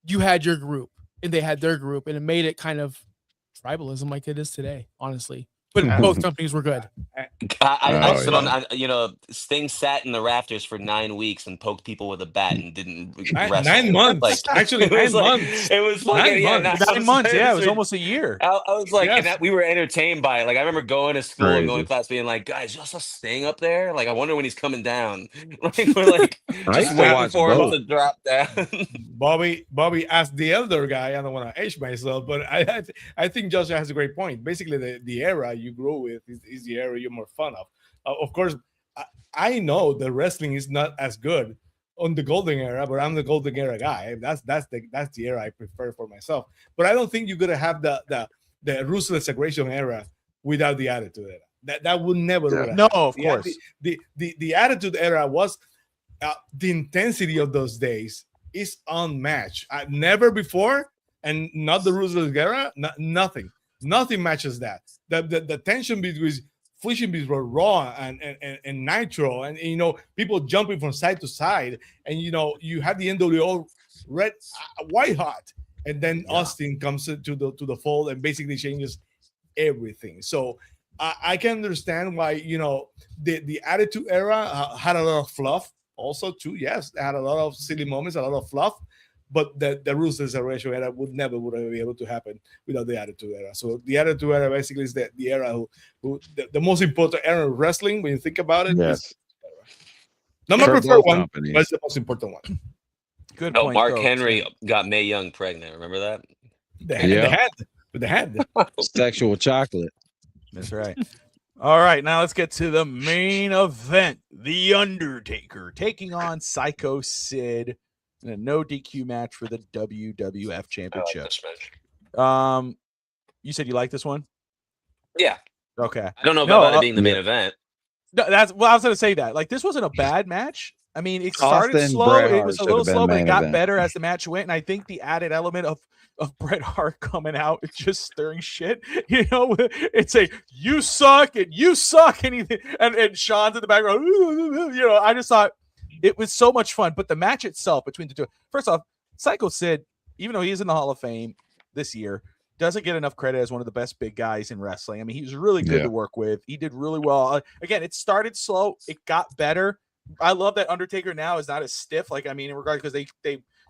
you had your group and they had their group, and it made it kind of tribalism like it is today, honestly. But both companies were good. I stood on, Sting sat in the rafters for 9 weeks and poked people with a bat and didn't wrestle. 9 months. Like, actually, 9 months. It was fucking 9 months. 9 months. Yeah, it was almost a year. I was like, and we were entertained by it. Like, I remember going to school and going to class being like, guys, you saw Sting up there? Like, I wonder when he's coming down. Like, we're like, just waiting for him to drop down. Bobby asked the elder guy, I don't want to age myself, but I think Joshua has a great point. Basically, the era you grow with is the era you're more fun of. Of course, I know the wrestling is not as good on the golden era, but I'm the golden era guy. That's the era I prefer for myself. But I don't think you're gonna have the Ruthless Aggression era without the Attitude era. That would never happen. No, of course. The Attitude era was the intensity of those days is unmatched. Never before, and not the Ruthless era. Nothing matches that. The tension between Fleishing Beats were Raw and Nitro, and people jumping from side to side, and you have the NWO red white hot, and then Austin comes to the fold and basically changes everything. So I can understand why the Attitude era had a lot of fluff also too. Yes, they had a lot of silly moments, a lot of fluff. But the Ruthless Aggression era would never be able to happen without the Attitude era. So the Attitude era basically is the era who the most important era of wrestling when you think about it. Yes. Not my preferred one, but it's the most important one. Good point. Mark Henry got Mae Young pregnant. Remember that? They had sexual chocolate. That's right. All right, now let's get to the main event. The Undertaker taking on Sycho Sid. And a no DQ match for the WWF Championship. You said you like this one? Yeah. Okay. I don't know about it being the main event. No, I was going to say that. Like, this wasn't a bad match. I mean, it started slow. It was a little slow, but it got better as the match went. And I think the added element of Bret Hart coming out and just stirring shit, it's a you suck, and Sean's in the background. I just thought. It was so much fun, but the match itself between the two. First off, Sycho Sid, even though he's in the Hall of Fame this year, doesn't get enough credit as one of the best big guys in wrestling. I mean, he was really good to work with. He did really well. Again, it started slow. It got better. I love that Undertaker now is not as stiff. Like, I mean, in regard, because they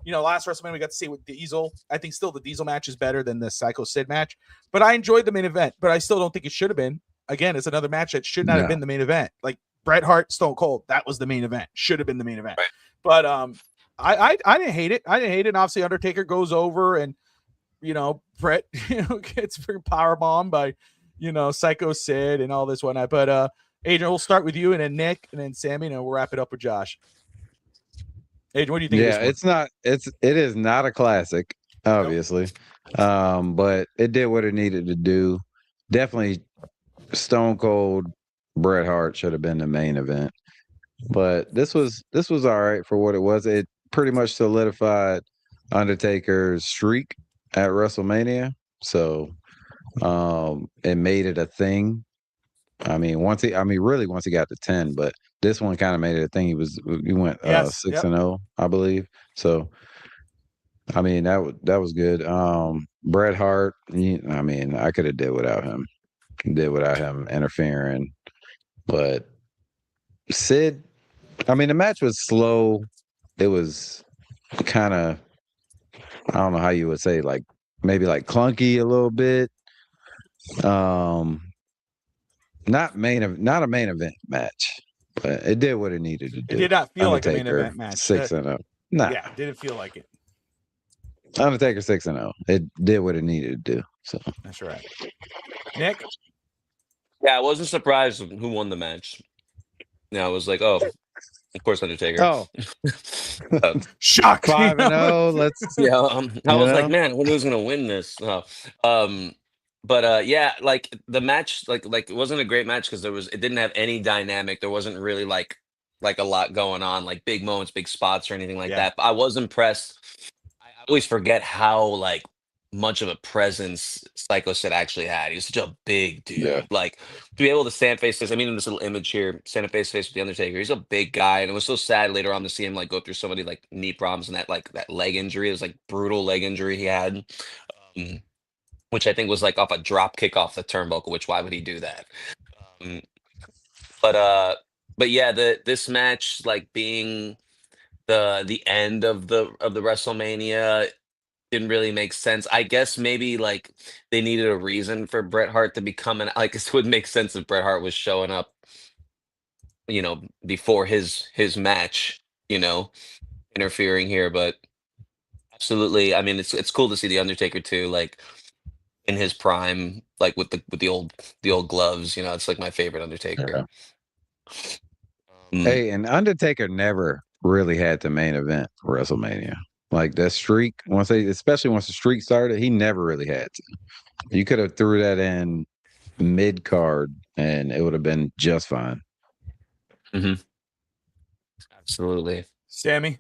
last WrestleMania we got to see with Diesel. I think still the Diesel match is better than the Sycho Sid match. But I enjoyed the main event. But I still don't think it should have been. Again, it's another match that should not have been the main event. Like Bret Hart, Stone Cold, that was the main event. Should have been the main event. Right. But I didn't hate it. I didn't hate it. And obviously, Undertaker goes over and Bret gets power bombed by Sycho Sid and all this whatnot. But Adrian, we'll start with you, and then Nick, and then Sammy, and we'll wrap it up with Josh. Adrian, what do you think? Yeah, it is not a classic, obviously, but it did what it needed to do. Definitely, Stone Cold Bret Hart should have been the main event, but this was all right for what it was. It pretty much solidified Undertaker's streak at WrestleMania, so it made it a thing. I mean, once he got to 10, but this one kind of made it a thing. He went 6-0, I believe. So, I mean, that was good. Bret Hart, I mean, I could have did without him interfering, but Sid, I mean, the match was slow. It was kind of, I don't know how you would say, like maybe like clunky a little bit. Not a main event match, but it did what it needed to do. It did not feel like a main event match. 6-0. Nah. Yeah, didn't feel like it. Undertaker 6-0. It did what it needed to do. So that's right. Nick? Yeah, I wasn't surprised who won the match. Yeah, I was like, oh, of course, Undertaker. Oh, shock! 5-0. Let's. Yeah, I was like, man, who's gonna win this? But yeah, like the match, like it wasn't a great match because it didn't have any dynamic. There wasn't really like a lot going on, like big moments, big spots, or anything like that. But I was impressed. I always forget how like much of a presence Sycho Sid actually had. He was such a big dude. Yeah. Like to be able to stand face to face. I mean, in this little image here, stand face to face with the Undertaker. He's a big guy, and it was so sad later on to see him like go through so many like knee problems and that leg injury. It was like brutal leg injury he had. Which I think was like off a drop kick off the turnbuckle, which why would he do that? But yeah, this match like being the end of the WrestleMania didn't really make sense. I guess maybe like they needed a reason for Bret Hart to become like it would make sense if Bret Hart was showing up, before his match, interfering here, but absolutely. I mean, it's cool to see the Undertaker too, like in his prime, like with the old gloves. It's like my favorite Undertaker. Hey, and Undertaker never really had the main event for WrestleMania. Like that streak, especially once the streak started, he never really had to. You could have threw that in mid card, and it would have been just fine. Mm-hmm. Absolutely, Sammy.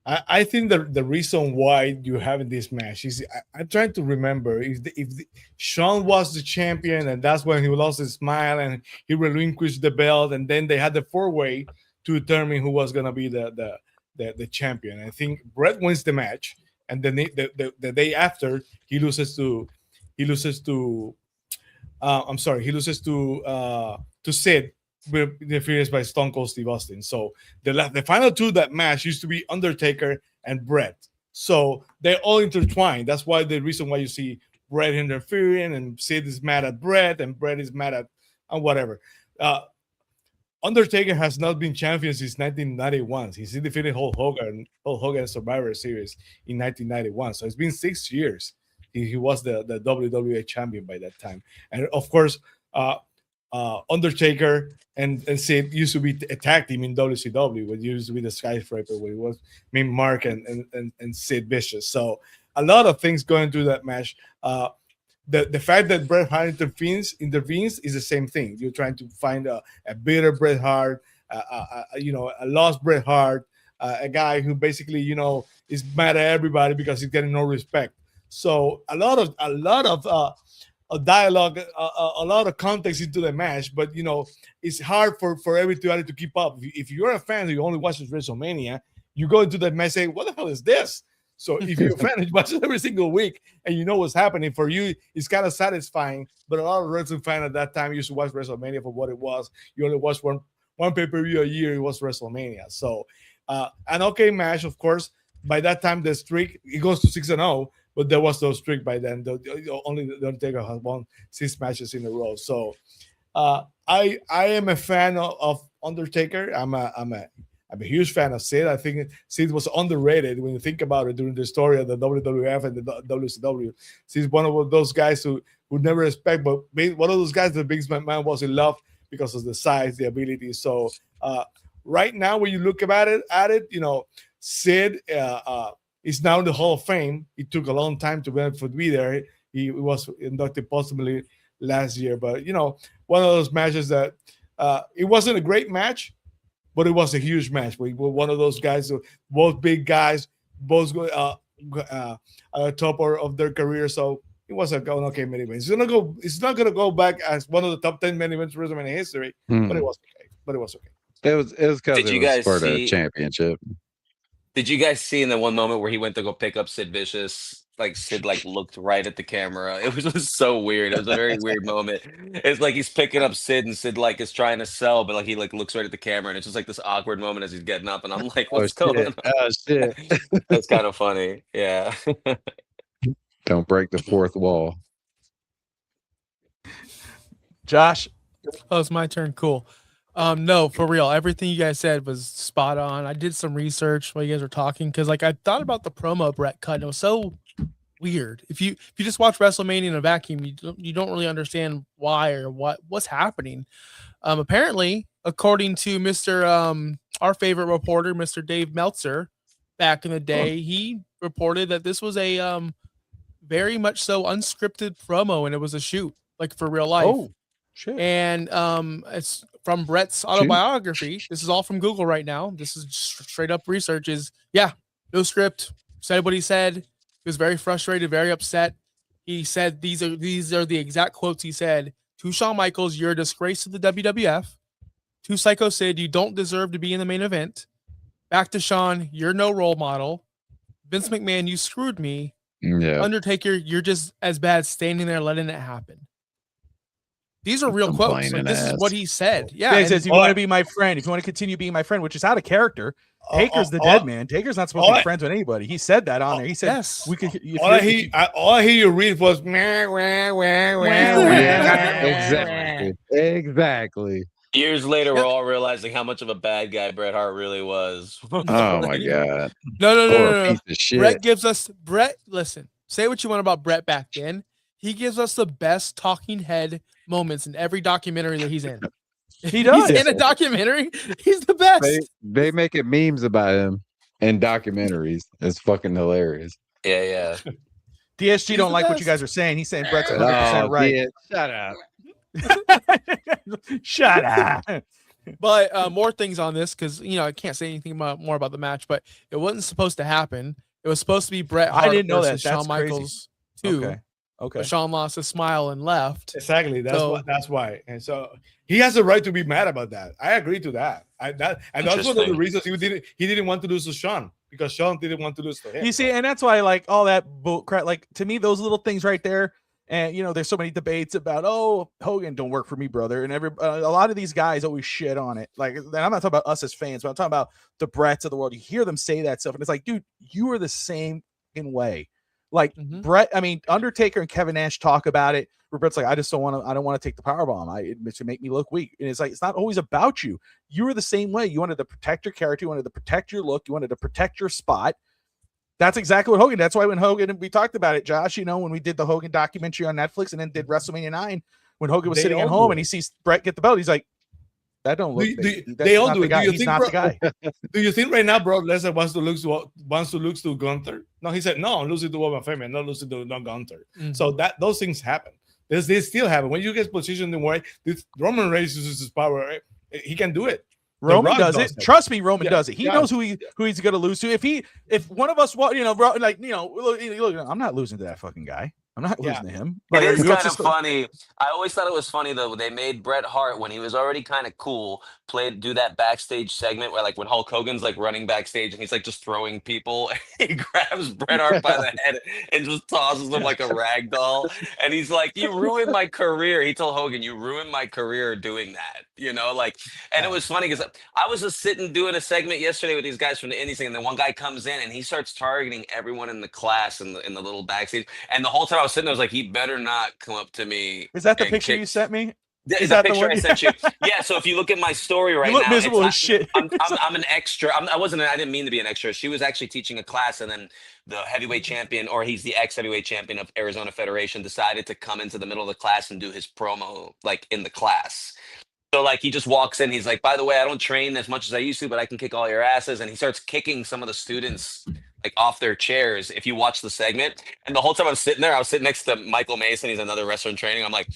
I think the reason why you have this match is I'm trying to remember if Shawn was the champion and that's when he lost his smile and he relinquished the belt, and then they had the 4-way to determine who was gonna be the champion. I think Bret wins the match, and then the day after he loses to Sid with interference by Stone Cold Steve Austin. So the final two that match used to be Undertaker and Bret. So they're all intertwined. That's why the reason why you see Bret interfering and Sid is mad at Bret and Bret is mad at whatever. Undertaker has not been champion since 1991. He's defeated Hulk Hogan Survivor Series in 1991. So it's been 6 years. He was the WWE champion by that time. And of course, Undertaker and Sid used to be a tag team in WCW. It used to be the Skyscraper, where it was Mark and Sid Vicious. So a lot of things going through that match. The fact that Bret Hart intervenes is the same thing. You're trying to find a bitter Bret Hart, a lost Bret Hart, a guy who basically is mad at everybody because he's getting no respect. So a lot of dialogue, a lot of context into the match, but it's hard for everybody to keep up. If you're a fan who only watches WrestleMania, you go into the match saying, "What the hell is this?" So if you're a fan and watch it every single week and you know what's happening, for you, it's kind of satisfying. But a lot of wrestling fans at that time used to watch WrestleMania for what it was. You only watch one pay-per-view a year. It was WrestleMania. So an okay match, of course. By that time, the streak, it goes to 6-0, but there was no streak by then. Only the Undertaker has won 6 matches in a row. So I am a fan of Undertaker. I'm a huge fan of Sid. I think Sid was underrated when you think about it during the story of the WWF and the WCW. Sid's one of those guys who would never expect, but one of those guys that Vince McMahon was in love because of the size, the ability. So right now, when you look at it, you know, Sid is now in the Hall of Fame. It took a long time to be there. He was inducted possibly last year, but you know, one of those matches that it wasn't a great match, but it was a huge match. We were one of those guys, both big guys, both at the top of their career. So it was an okay main event. It's not gonna go back as one of the top 10 main events in WrestleMania history, but it was okay. It was because it was for the championship. Did you guys see in the one moment where he went to go pick up Sid Vicious? Like Sid looked right at the camera. It was just so weird. It was a very weird moment. It's like he's picking up Sid and Sid is trying to sell, but he looks right at the camera, and it's just this awkward moment as he's getting up, and I'm like, what's going on? Oh shit. That's kind of funny. Yeah. Don't break the fourth wall. Josh. Oh, it's my turn. Cool. No, for real. Everything you guys said was spot on. I did some research while you guys were talking because I thought about the promo Bret cut, and it was so weird. If you just watch WrestleMania in a vacuum, you don't really understand why or what's happening. Apparently, according to Mr. Our favorite reporter, Mr. Dave Meltzer, back in the day, he reported that this was a very much so unscripted promo, and it was a shoot, for real life. Oh, shit. And it's from Bret's autobiography. This is all from Google right now. This is straight up research. No script. Said what he said. He was very frustrated, very upset. He said these are the exact quotes he said to Shawn Michaels: "You're a disgrace to the WWF." To Sycho Sid: "You don't deserve to be in the main event." Back to Shawn: "You're no role model." Vince McMahon: "You screwed me." Yeah. Undertaker: "You're just as bad standing there letting it happen." These are real quotes. This is what he said. Yeah. He says, "You want to be my friend. If you want to continue being my friend," which is out of character. Taker's the dead man. Taker's not supposed to be friends with anybody. He said that on there. He said, yes. "We could." All I hear you read was Exactly. Years later, we're all realizing how much of a bad guy Bret Hart really was. Oh my god. No. Piece of shit. Listen, say what you want about Bret back then. He gives us the best talking head moments in every documentary that he's in. He does. He's in a documentary. He's the best. They making memes about him in documentaries. It's fucking hilarious. Yeah. DSG don't like what you guys are saying. He's saying Bret's 100% right. Yeah, shut up. Shut up. But more things on this because I can't say anything more about the match. But it wasn't supposed to happen. It was supposed to be Bret Hart. I didn't know that. That's Shawn Michaels too. Okay. But Shawn lost a smile and left. Exactly. That's why. And so he has a right to be mad about that. I agree to that. That's one of the reasons he didn't want to lose to Shawn, because Shawn didn't want to lose to him. You see, and that's why all that bull crap. To me, those little things right there. And there's so many debates about, Hogan don't work for me, brother, and a lot of these guys always shit on it. I'm not talking about us as fans, but I'm talking about the Brets of the world. You hear them say that stuff, and it's like, dude, you are the same in way. Bret, Undertaker and Kevin Nash talk about it. Bret's like, I don't want to take the powerbomb. It make me look weak. And it's like, it's not always about you. You were the same way. You wanted to protect your character. You wanted to protect your look. You wanted to protect your spot. That's exactly what Hogan. That's why when Hogan, we talked about it, Josh, when we did the Hogan documentary on Netflix and then did WrestleMania 9, when Hogan was sitting at home and he sees Bret get the belt, he's like, that don't look. They all do it. He's not the guy. Do you think right now, Brock Lesnar wants to lose to Gunther? No, he said, no, I'm losing to Roman Reigns, not losing to Gunther. Mm-hmm. So those things happen. They still happen. When you get positioned in the way, Roman Reigns uses his power. Right? He can do it. Roman does it. Trust me, Roman does it. He knows who he's going to lose to. If one of us, look, I'm not losing to that fucking guy. I'm not Yeah. losing to him. It Like, is you know, kind of funny. I always thought it was funny though. They made Bret Hart when he was already kind of cool, do that backstage segment where like when Hulk Hogan's like running backstage and he's like just throwing people, and he grabs Bret Hart by the head and just tosses him like a rag doll. And he's like, "You ruined my career." He told Hogan, "You ruined my career doing that." You know, like, and it was funny because I was just sitting doing a segment yesterday with these guys from the Indies thing, and then one guy comes in and he starts targeting everyone in the class in the little backstage. And the whole time I was sitting there, I was like, he better not come up to me. is that the and picture kick- you sent me? Is that that the picture one I you- sent you? Yeah. So if you look at my story right You look now, miserable as shit. I'm an extra. I didn't mean to be an extra. She was actually teaching a class, and then the heavyweight champion, or he's the ex-heavyweight champion of Arizona Federation, decided to come into the middle of the class and do his promo like in the class. So like he just walks in, he's like, "By the way, I don't train as much as I used to, but I can kick all your asses." And he starts kicking some of the students like off their chairs if you watch the segment. And the whole time I'm sitting there, I was sitting next to Michael Mason, he's another wrestler in training. I'm like,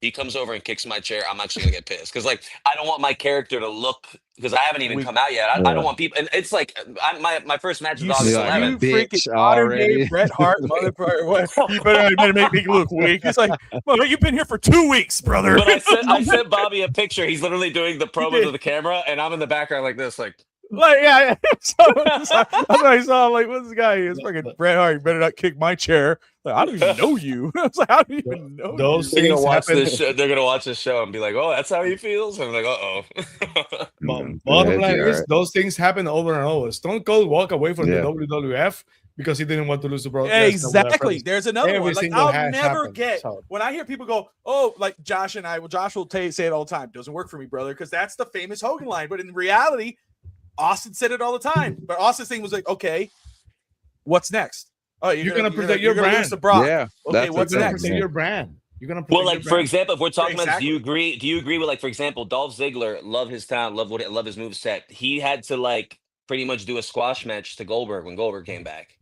he comes over and kicks my chair, I'm actually gonna get pissed. Cause like I don't want my character to look, because I haven't even We- come out yet. I don't want people, and it's like my first match is You, August see, like, 11th. bitch freaking modern day already. Bret Hart motherfucker. What? You better make me look weak. It's like, well, you've been here for 2 weeks, brother. But I sent Bobby a picture. He's literally doing the promo to the camera, and I'm in the background like this, like. Like, yeah. So, that's what I saw. I'm like, what's this guy? It's fucking Bret Hart. You better not kick my chair. Like, I don't even know you. I was like, how do you even know Those you? They're gonna things watch happen. this show. They're gonna watch this show and be like, "Oh, that's how he feels." And I'm like, "Uh Bottom Yeah, line you're is, right. those things happen over and over. Stone Cold walked away from Yeah. the WWF because he didn't want to lose the Brock. Exactly. There's another Every one. Like, single I'll has never happened, get so. when I hear people go, "Oh, like Josh and I." Well, Josh will say it all the time. Doesn't work for me, brother, because that's the famous Hogan line. But in reality, Austin said it all the time. But Austin's thing was like, "Okay, what's next? Oh, You're gonna protect you're your gonna brand. lose to Brock. Yeah. Okay, that's what's the You're thing, gonna next? protect yeah. your brand. You're gonna protect Well, your like for brand. example, if we're talking about this, do Exactly. you agree with, like, for example, Dolph Ziggler, love his talent, love his moveset. He had to like pretty much do a squash match to Goldberg when Goldberg came back.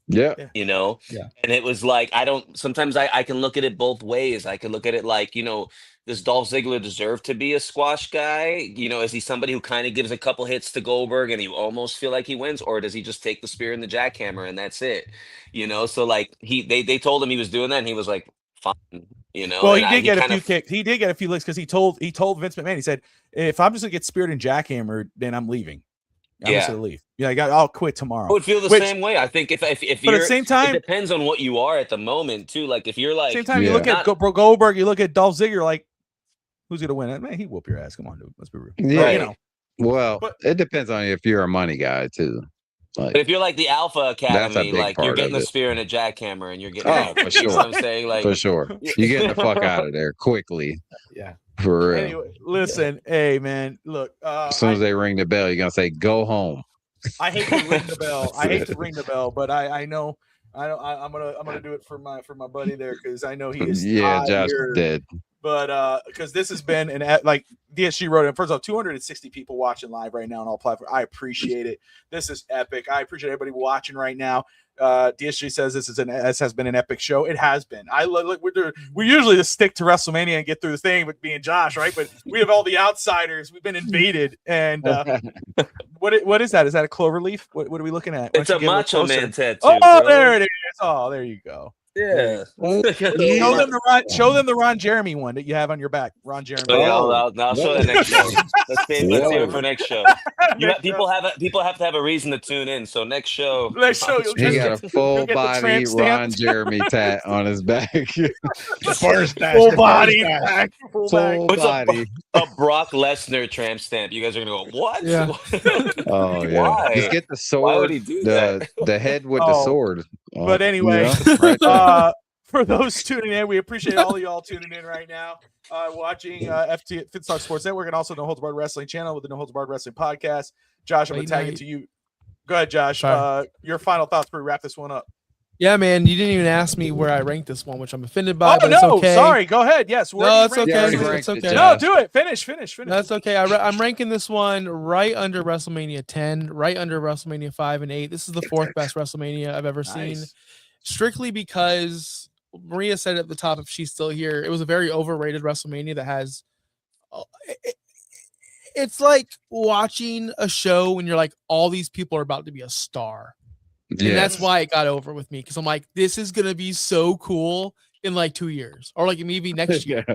Yeah. You know, Yeah. and it was like, sometimes I can look at it both ways. I can look at it like, you know, does Dolph Ziggler deserve to be a squash guy? You know, is he somebody who kind of gives a couple hits to Goldberg and you almost feel like he wins, or does he just take the spear and the jackhammer and that's it? You know, so like they told him he was doing that and he was like, fine, you know. Well, and he did get a kind few of kicks. He did get a few licks because he told Vince McMahon. He said, "If I'm just gonna get speared and jackhammered, then I'm leaving. I'm just gonna leave. Yeah, I'll quit tomorrow." I would feel the Which- same way. I think if But you're, at the same time, it depends on what you are at the moment too. Like if you're like, same time, you Yeah. look at Goldberg, you look at Dolph Ziggler, like, who's gonna win it? Man, he whoop your ass. Come on, dude. Let's be real. Yeah. But, you know, Well, But- it depends on if you're a money guy too. but Like, if you're like the Alpha Academy, big like you're part getting of the it. spear and a jackhammer, and you're getting Oh, out. for You know what I'm sure. saying? Like for sure, you get the fuck out of there quickly. Yeah. For real. anyway, listen, hey man, look, As soon as they ring the bell, you're gonna say, "Go home." I hate to ring the bell. I hate to ring the bell, but I know I'm gonna do it for my buddy there because I know he is Yeah, Josh tired. dead. But because this has been like DSG wrote it. First of all, 260 people watching live right now on all platforms. I appreciate it. This is epic. I appreciate everybody watching right now. DSG says this has been an epic show. It has been. We usually just stick to WrestleMania and get through the thing with being Josh, right? But we have all the outsiders. We've been invaded. And what is that? Is that a clover leaf? What are we looking at? Why it's don't a you get Macho little Man closer? tattoo. Oh, bro. there it is. Oh, there you go. Yeah. Show them the Ron Jeremy one that you have on your back. Ron Jeremy. Oh, yeah, Oh. I'll show that next show. Let's save it for next show. People have to have a reason to tune in. So next show, Next show, you'll He got a full get the body tramp stamp. Ron Jeremy tat on his back. First match, Full the body. first match. Back, full Full back. body. a Brock Lesnar tramp stamp. You guys are gonna go, what? Yeah. Oh yeah. Why? Just get the Why would sword. he do that? The head with the Oh. sword. But anyway, right there. for those tuning in, we appreciate all of y'all tuning in right now, watching FT Fitstock Sports Network and also No Holds Barred Wrestling channel with the No Holds Barred Wrestling podcast. Josh, I'm gonna Late tag it night. to you. Go ahead, Josh. Sorry. Your final thoughts before we wrap this one up. Yeah, man, you didn't even ask me where I ranked this one, which I'm offended by. Oh but no, it's okay. sorry. Go ahead. Yes. where No, do you it's rank okay. this? Yeah, It's ranked it, okay. Josh. No, do it. Finish. That's okay. I'm ranking this one right under WrestleMania 10, right under WrestleMania 5 and 8. This is the fourth best WrestleMania I've ever seen, Nice. strictly because Maria said at the top, if she's still here, it was a very overrated WrestleMania that has. It's like watching a show when you're like, all these people are about to be a star. And that's why it got over with me, because I'm like, this is gonna be so cool in like 2 years, or like maybe next year.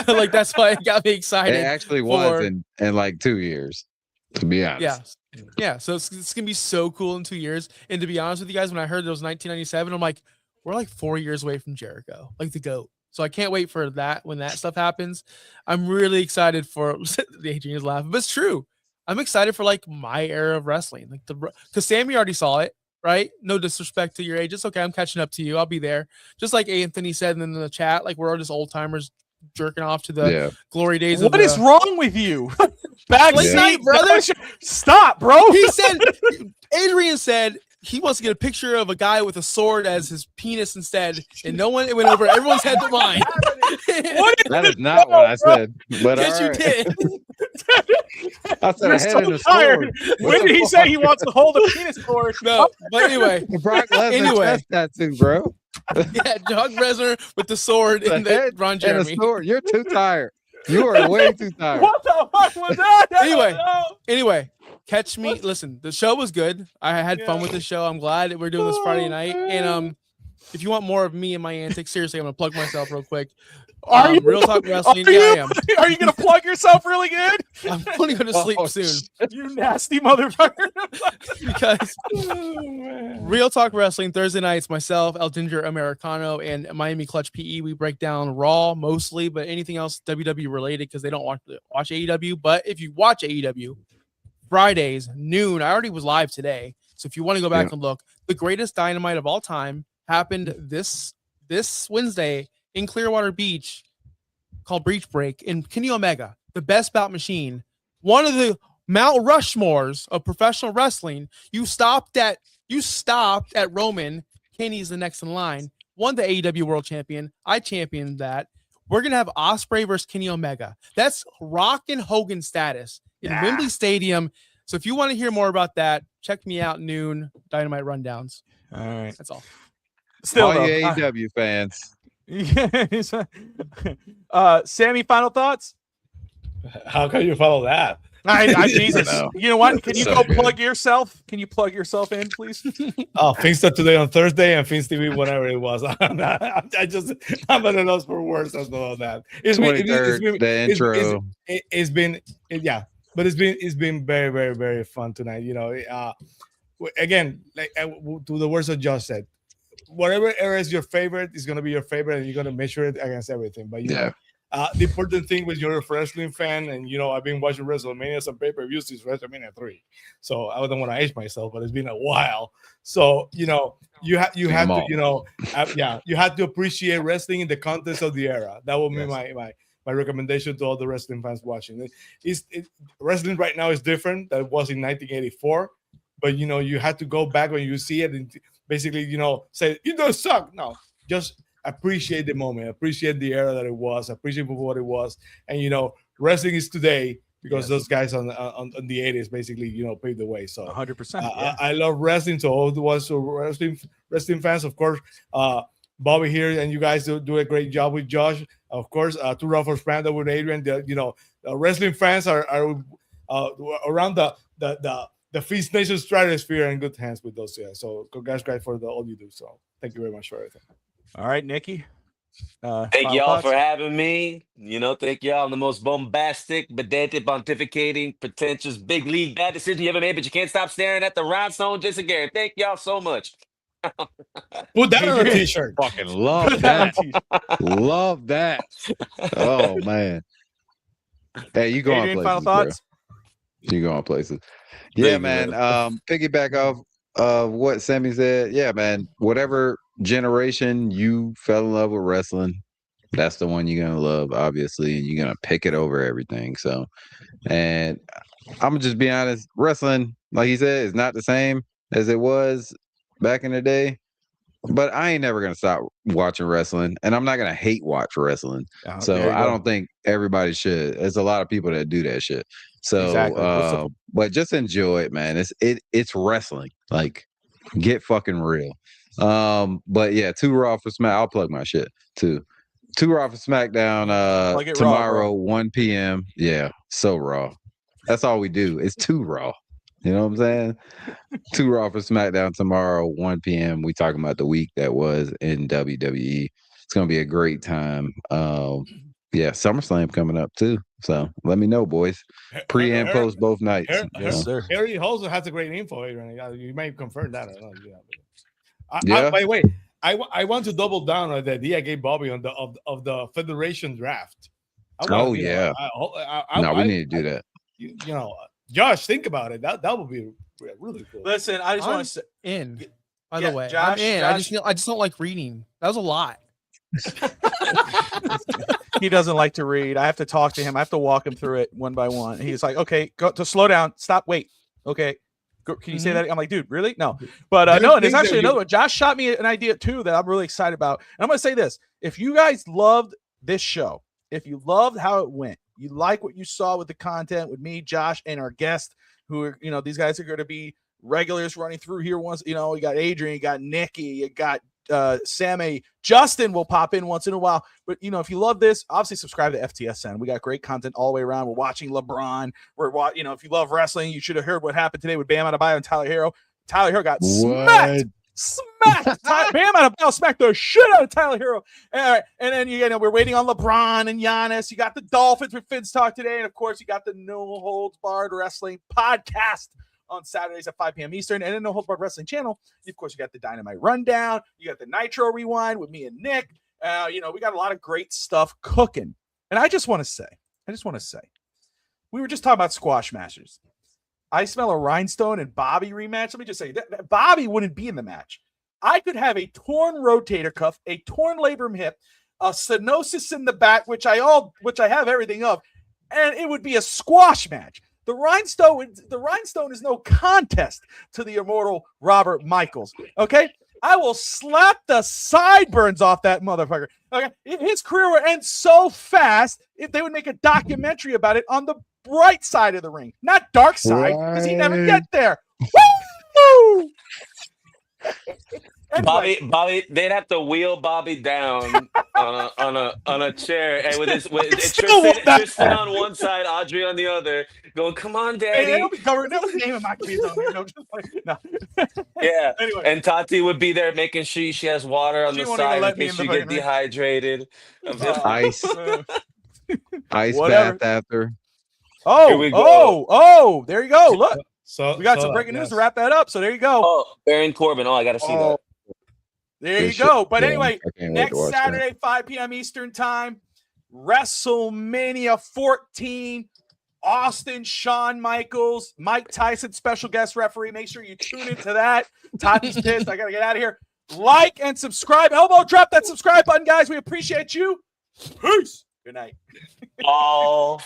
Like that's why it got me excited. It actually was in like 2 years, to be honest. Yeah. So it's gonna be so cool in 2 years. And to be honest with you guys, when I heard it was 1997, I'm like, we're like 4 years away from Jericho, like the GOAT. So I can't wait for that when that stuff happens. I'm really excited for the Adrian is laughing, but it's true. I'm excited for like my era of wrestling, like because Sammy already saw it, right? No disrespect to your age. It's okay. I'm catching up to you. I'll be there. Just like Anthony said in the chat, like we're all just old timers jerking off to the glory days. What is wrong with you? Backstage, brother. Stop, bro. He said, Adrian said he wants to get a picture of a guy with a sword as his penis instead, and no one, it went over everyone's head to mine. That is not what I said. But yes, you did. I said You're so tired. When did he say he wants to hold a penis sword? No, but anyway. Brock Lesnar chest tattoo, bro. Yeah, Brock Lesnar with the sword and the Ron Jeremy. And a sword. You're too tired. You are way too tired. What the fuck was that? Anyway, catch me. Listen, the show was good. I had fun with the show. I'm glad that we're doing this Friday night. And if you want more of me and my antics, seriously, I'm gonna plug myself real quick. Are you Real Talk Wrestling? I am. Are you gonna plug yourself really good? I'm only gonna sleep soon. You nasty motherfucker. Because Real Talk Wrestling Thursday nights, myself, El Ginger Americano, and Miami Clutch PE. We break down Raw mostly, but anything else WWE related because they don't watch AEW. But if you watch AEW, Fridays noon. I already was live today, so if you want to go back and look, the greatest Dynamite of all time happened this Wednesday in Clearwater Beach, called Breach Break, and Kenny Omega, the best bout machine, one of the Mount Rushmores of professional wrestling. You stopped at Roman. Kenny's the next in line. Won the AEW World Champion. I championed that. We're gonna have Ospreay versus Kenny Omega. That's Rock and Hogan status in Wembley Stadium. So if you want to hear more about that, check me out noon Dynamite rundowns. All right, that's all. Still, all you AEW fans. Sammy, final thoughts? How can you follow that? Jesus. You know what? Can you go plug yourself? Can you plug yourself in, please? Finsta today on Thursday and Finsta TV whenever it was. I'm at a loss for words as well that. It's been very, very, very fun tonight. You know, again, like to the words that Josh said, whatever era is your favorite is going to be your favorite, and you're going to measure it against everything. But you know, the important thing with you're a wrestling fan, and you know, I've been watching WrestleMania, some pay-per-views since WrestleMania 3. So I don't want to age myself, but it's been a while. So you know, you have to, you know, you have to appreciate wrestling in the context of the era. That will be my recommendation to all the wrestling fans watching. Wrestling right now is different than it was in 1984, but you know, you have to go back when you see it and basically, you know, say you don't suck. No, just appreciate the moment, appreciate the era that it was, appreciate for what it was. And you know, wrestling is today because those guys on the 80s basically, you know, paved the way. So 100%. I love wrestling. So all the ones who are wrestling fans, of course, Bobby here and you guys do a great job with Josh. Of course, Too Raw for Spanda with Adrian. You know, wrestling fans are around the Feast Nation stratosphere in good hands with those guys. So congrats, guys, for all you do. So thank you very much for everything. All right, Nikki. Thank y'all for having me. You know, thank y'all. I'm the most bombastic, pedantic, pontificating, pretentious, big league bad decision you ever made, but you can't stop staring at the rhinestone just again. Thank y'all so much. Put that on a t-shirt. Fucking love that. Love that. Oh man. Hey, you going places, final thoughts? You going places. Yeah, man. Piggyback off what Sammy said. Yeah, man. Whatever generation you fell in love with wrestling, that's the one you're gonna love, obviously, and you're gonna pick it over everything. So, and I'm gonna just be honest, wrestling, like he said, is not the same as it was back in the day. But I ain't never gonna stop watching wrestling, and I'm not gonna hate watch wrestling. So I don't think everybody should. There's a lot of people that do that shit. So, but just enjoy it, man. It's wrestling. Like, get fucking real. But yeah, Too Raw for Smack. I'll plug my shit too. Too Raw for SmackDown tomorrow, 1 p.m. Yeah, so raw. That's all we do. It's Too Raw. You know what I'm saying? 2 Raw for SmackDown tomorrow, 1 p.m. We talking about the week that was in WWE. It's gonna be a great time. Yeah, SummerSlam coming up too. So let me know, boys. Pre and post both nights. Yes, sir. Harry also has a great info, Adrian. You may confirm that. I don't know. Yeah. By the way, I want to double down on the idea I gave Bobby on the Federation draft. Oh yeah. No, we need to do that. You know, Josh, think about it. That would be really cool. Listen, I just want to say, by the way, Josh, I'm in. Josh, I just don't like reading. That was a lot. He doesn't like to read. I have to talk to him. I have to walk him through it one by one. He's like, okay, go to slow down. Stop. Wait. Okay. Can you say that? I'm like, dude, really? No. But no, and there's actually another one. Josh shot me an idea too that I'm really excited about. And I'm going to say this. If you guys loved this show, if you loved how it went, you like what you saw with the content with me, Josh, and our guest, who are, you know, these guys are going to be regulars running through here once. You know, you got Adrian, you got Nikki, you got Sammy, Justin will pop in once in a while. But you know, if you love this, obviously subscribe to FTSN. We got great content all the way around. We're watching LeBron. You know, if you love wrestling, you should have heard what happened today with Bam Adebayo and Tyler Hero. Tyler Hero got smacked. Bam Adebayo smacked the shit out of Tyler Hero. All right, and then you know we're waiting on LeBron and Giannis. You got the Dolphins with Finn's Talk today, and of course you got the No Holds Barred Wrestling podcast on Saturdays at 5 p.m. Eastern, and then the Holds Barred Wrestling channel. Of course, you got the Dynamite Rundown. You got the Nitro Rewind with me and Nick. You know, we got a lot of great stuff cooking. And I just want to say, we were just talking about squash masters. I smell a Rhinestone and Bobby rematch. Let me just say that Bobby wouldn't be in the match. I could have a torn rotator cuff, a torn labrum hip, a stenosis in the back, which I have everything of, and it would be a squash match. The Rhinestone is no contest to the immortal Robert Michaels. Okay, I will slap the sideburns off that motherfucker. Okay, his career would end so fast if they would make a documentary about it on the bright side of the ring, not dark side, because he never get there. Woo! Anyway. Bobby, they'd have to wheel Bobby down on a chair, and with Tristan on one side, Audrey on the other, going, "Come on, Daddy." Hey, they'll be covering. They'll name him. No. Yeah. Anyway, and Tati would be there making sure she has water on the side in case you get dehydrated. Ice bath after. Oh! There you go. Look, so we got some breaking news to wrap that up. So there you go. Oh, Baron Corbin. Oh, I got to see that. There you go. But anyway, next Saturday, 5 p.m. Eastern time, WrestleMania 14, Austin, Shawn Michaels, Mike Tyson, special guest referee. Make sure you tune into that. Tati's pissed. I got to get out of here. Like and subscribe. Elbow drop that subscribe button, guys. We appreciate you. Peace. Good night. Oh.